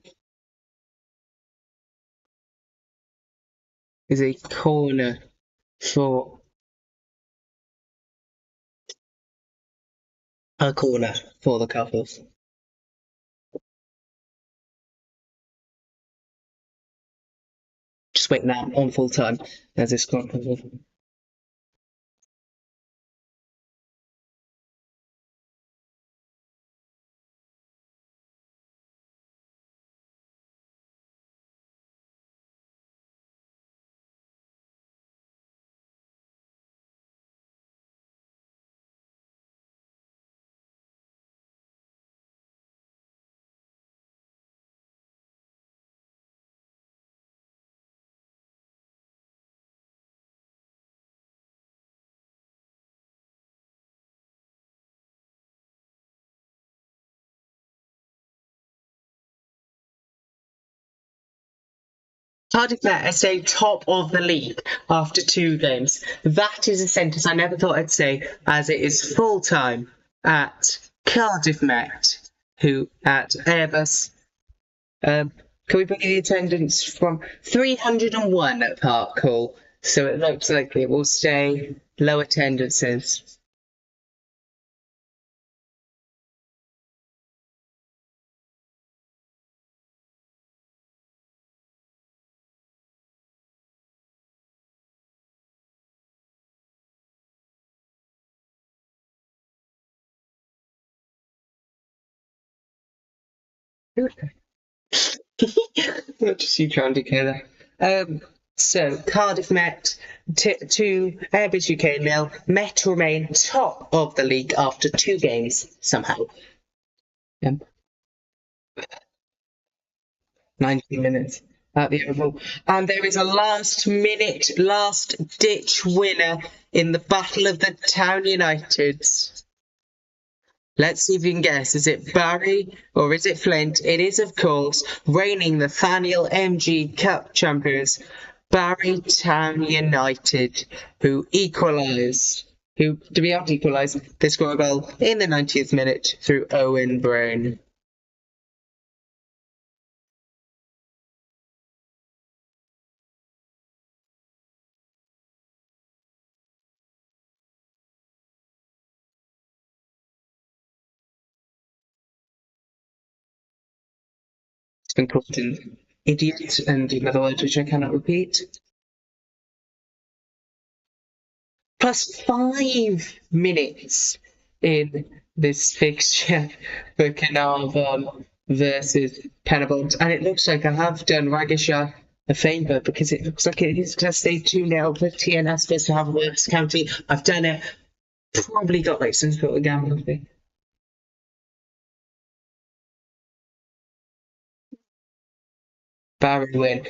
a corner for a corner for the couples. Just wait now on full time as this corner. Cardiff Met are staying top of the league after 2 games. That is a sentence I never thought I'd say, as it is full time at Cardiff Met, who at Airbus. Can we bring the attendance from 301 at Park Hall? So it looks like it will stay low attendances. Just you trying to kill her. So Cardiff Met to Airbus UK 0. Met remain top of the league after 2 games somehow. 90 minutes at the Oval. And there is a last minute, last ditch winner in the Battle of the Town Uniteds. Let's see if you can guess. Is it Barry or is it Flint? It is, of course, reigning Nathaniel MG Cup champions, Barry Town United, who equalised. Who, to be able to equalise, they score a goal in the 90th minute through Owen Brown. It's been called an idiot and another word which I cannot repeat. Plus 5 minutes in this fixture for Carnarvon versus Penabont. And it looks like I have done Ragisha a favour because it looks like it is going to stay 2-0 for TNS versus Haverworks County. I've done it. Probably got like some sort of gambling thing. Barry win.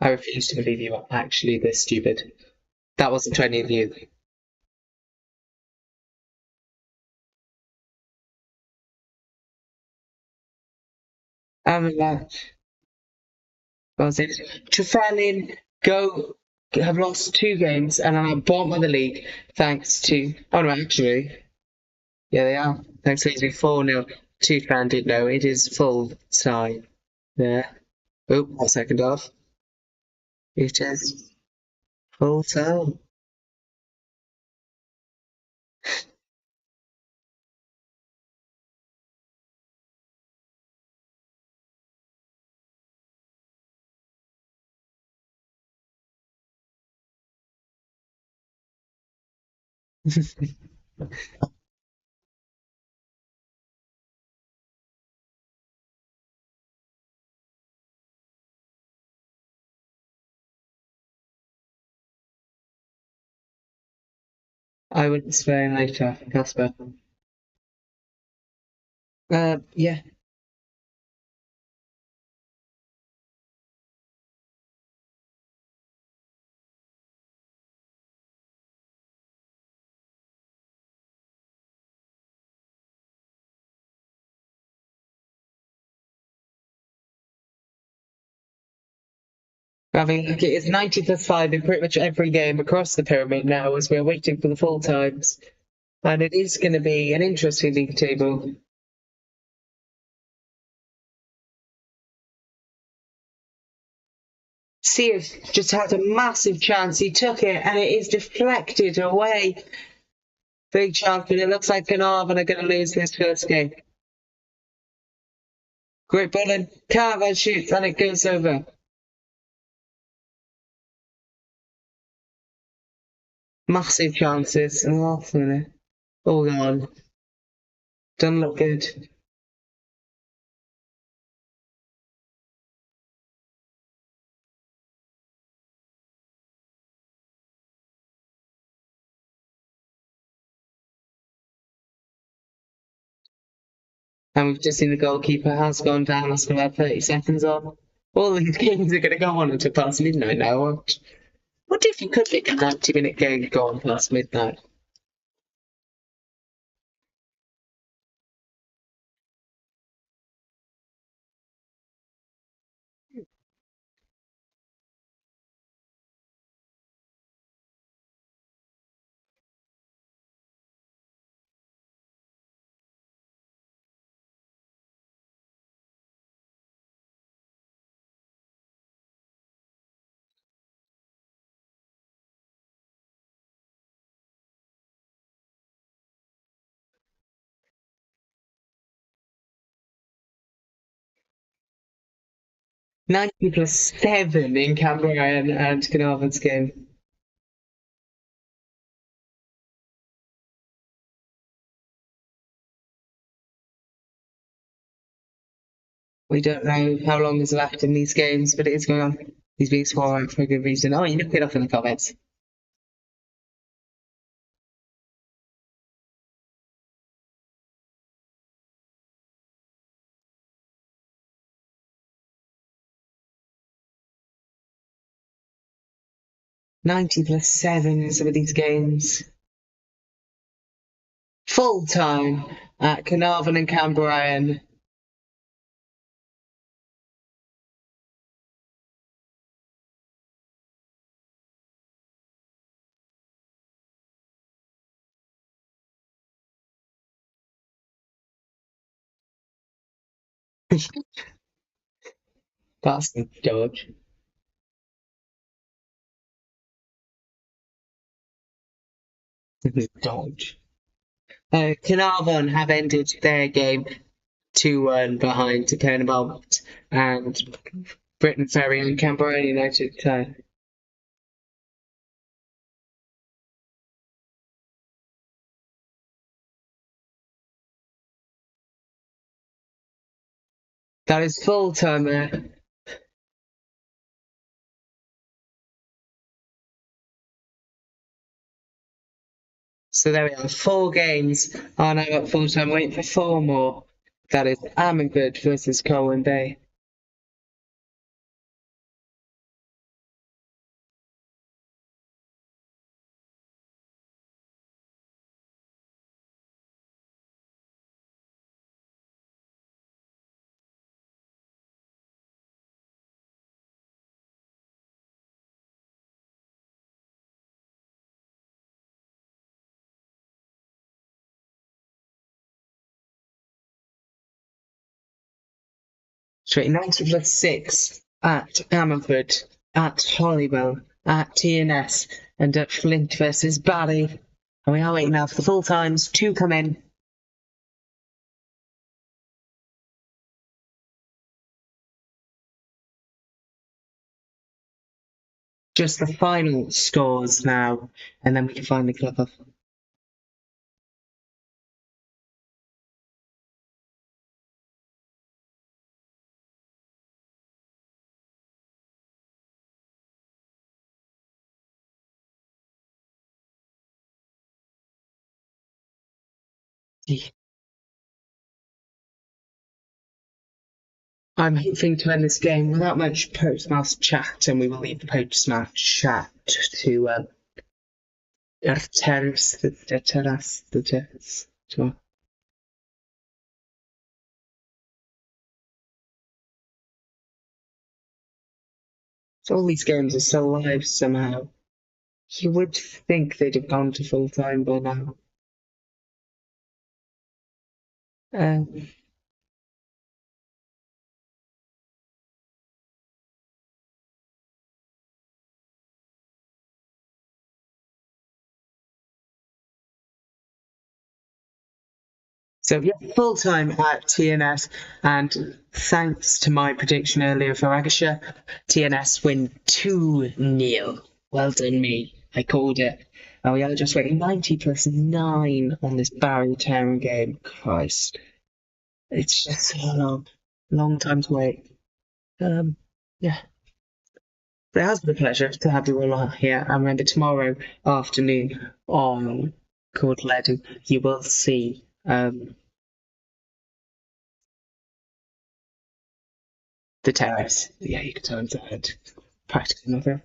I refuse to believe you are actually this stupid. That wasn't to any of you. That was it. Trefalin have lost 2 games and are at bottom of the league thanks to. Oh no, actually, yeah, they are. Thanks to losing 4-0 to Trefalin. No, it is full time there. Oh, one second off. It is full time. I wouldn't spare later, Casper. Yeah. Having look, it is 90 plus 5 in pretty much every game across the pyramid now as we're waiting for the full times. And it is going to be an interesting league table. Sears just had a massive chance. He took it and it is deflected away. Big chance, but it looks like Glenarvan are going to lose this first game. Great ball in. Carver shoots and it goes over. Massive chances in the last minute. All gone. Doesn't look good. And we've just seen the goalkeeper has gone down. That's about 30 seconds on. All these games are going to go on until past midnight now. What if you could make a 90-minute game go on past midnight? +90 +7 in Canberra and Carnarvon's game. We don't know how long is left in these games, but it is going on. He's being scored out for a good reason. Oh, you look it up in the comments. +90 +7 in some of these games. Full time at Carnarvon and Canberra. That's the dodge. Dodge. Carnarvon have ended their game 2-1 behind to Penmont and Britain Ferry and Canberra United tie. That is full time there. So there we are. 4 games are now at full time, waiting for 4 more. That is Ammanford versus Colwyn Bay. Straight 90 +6 at Ammanford, at Holywell, at TNS, and at Flint versus Barry. And we are waiting now for the full times to come in. Just the final scores now, and then we can finally clip off. I'm hoping to end this game without much post-match chat, and we will leave the post-match chat to terrace. So all these games are still live somehow. You would think they'd have gone to full time by now. Um, So yeah, full time at TNS, and thanks to my prediction earlier for Lancashire, TNS win 2-0. Well done me. I called it. And we are just waiting 90 plus 9 on this Barry Town game. Christ. It's just so long time to wait. Yeah. But it has been a pleasure to have you all here. And remember, tomorrow afternoon on Court Ledu, you will see the terrace. Yeah, you can turn that. Practically nothing.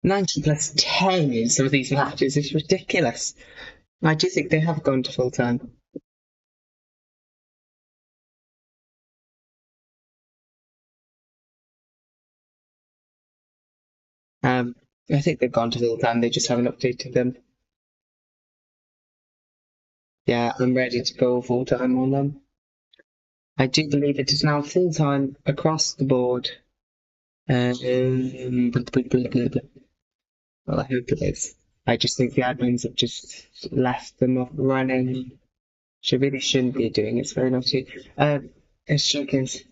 '90 plus 10 in some of these matches is ridiculous. I do think they have gone to full time. I think they've gone to full time, they just haven't updated them. Yeah, I'm ready to go full time on them. I do believe it is now full time across the board. Well, I hope it is. I just think the admins have just left them up running. She really shouldn't be doing it. It's very naughty. It's Jenkins.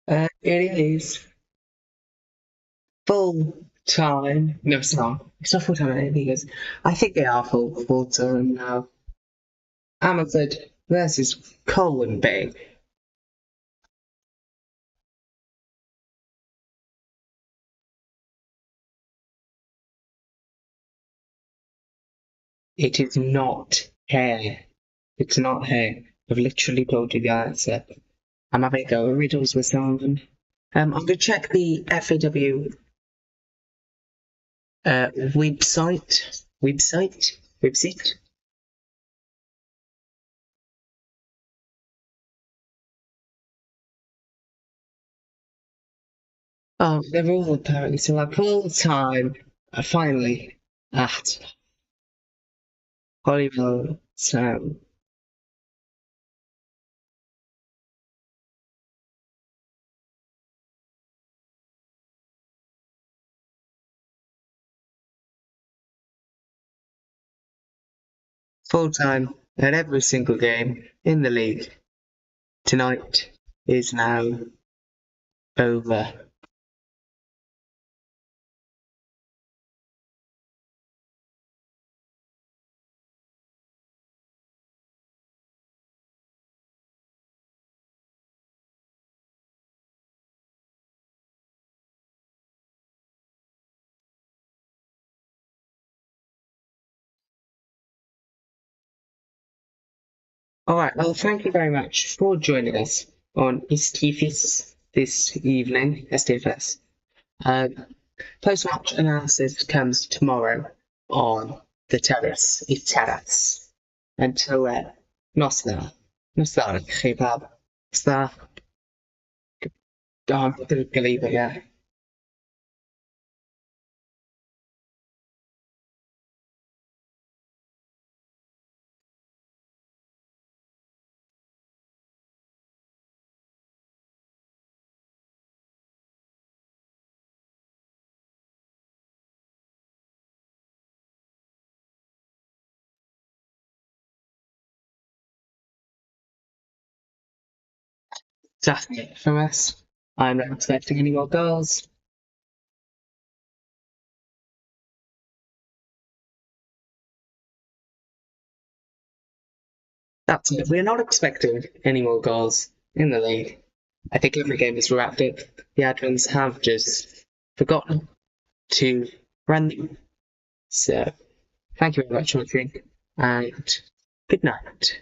It is full time. No, it's not. It's not full time. I don't think it is. I think they are full time now. Amazon versus Colin Bay. It is not hair. It's not hair. I've literally told you the answer. I'm having a go at riddles with some of them. I'm going to check the FAW website. Oh, they're all apparently still at full time. Finally, at Hollywood Town. Full time at every single game in the league. Tonight is now over. All right. Well, thank you very much for joining us on STFS this evening. STFS. Post-match analysis comes tomorrow on the terrace. Until nos na. Nos na, chi bab. Nos na. I'm going to believe it, yeah. That's it from us. I'm not expecting any more goals. That's it. We're not expecting any more goals in the league. I think every game is erratic. The admins have just forgotten to run them. So, thank you very much for watching, and good night.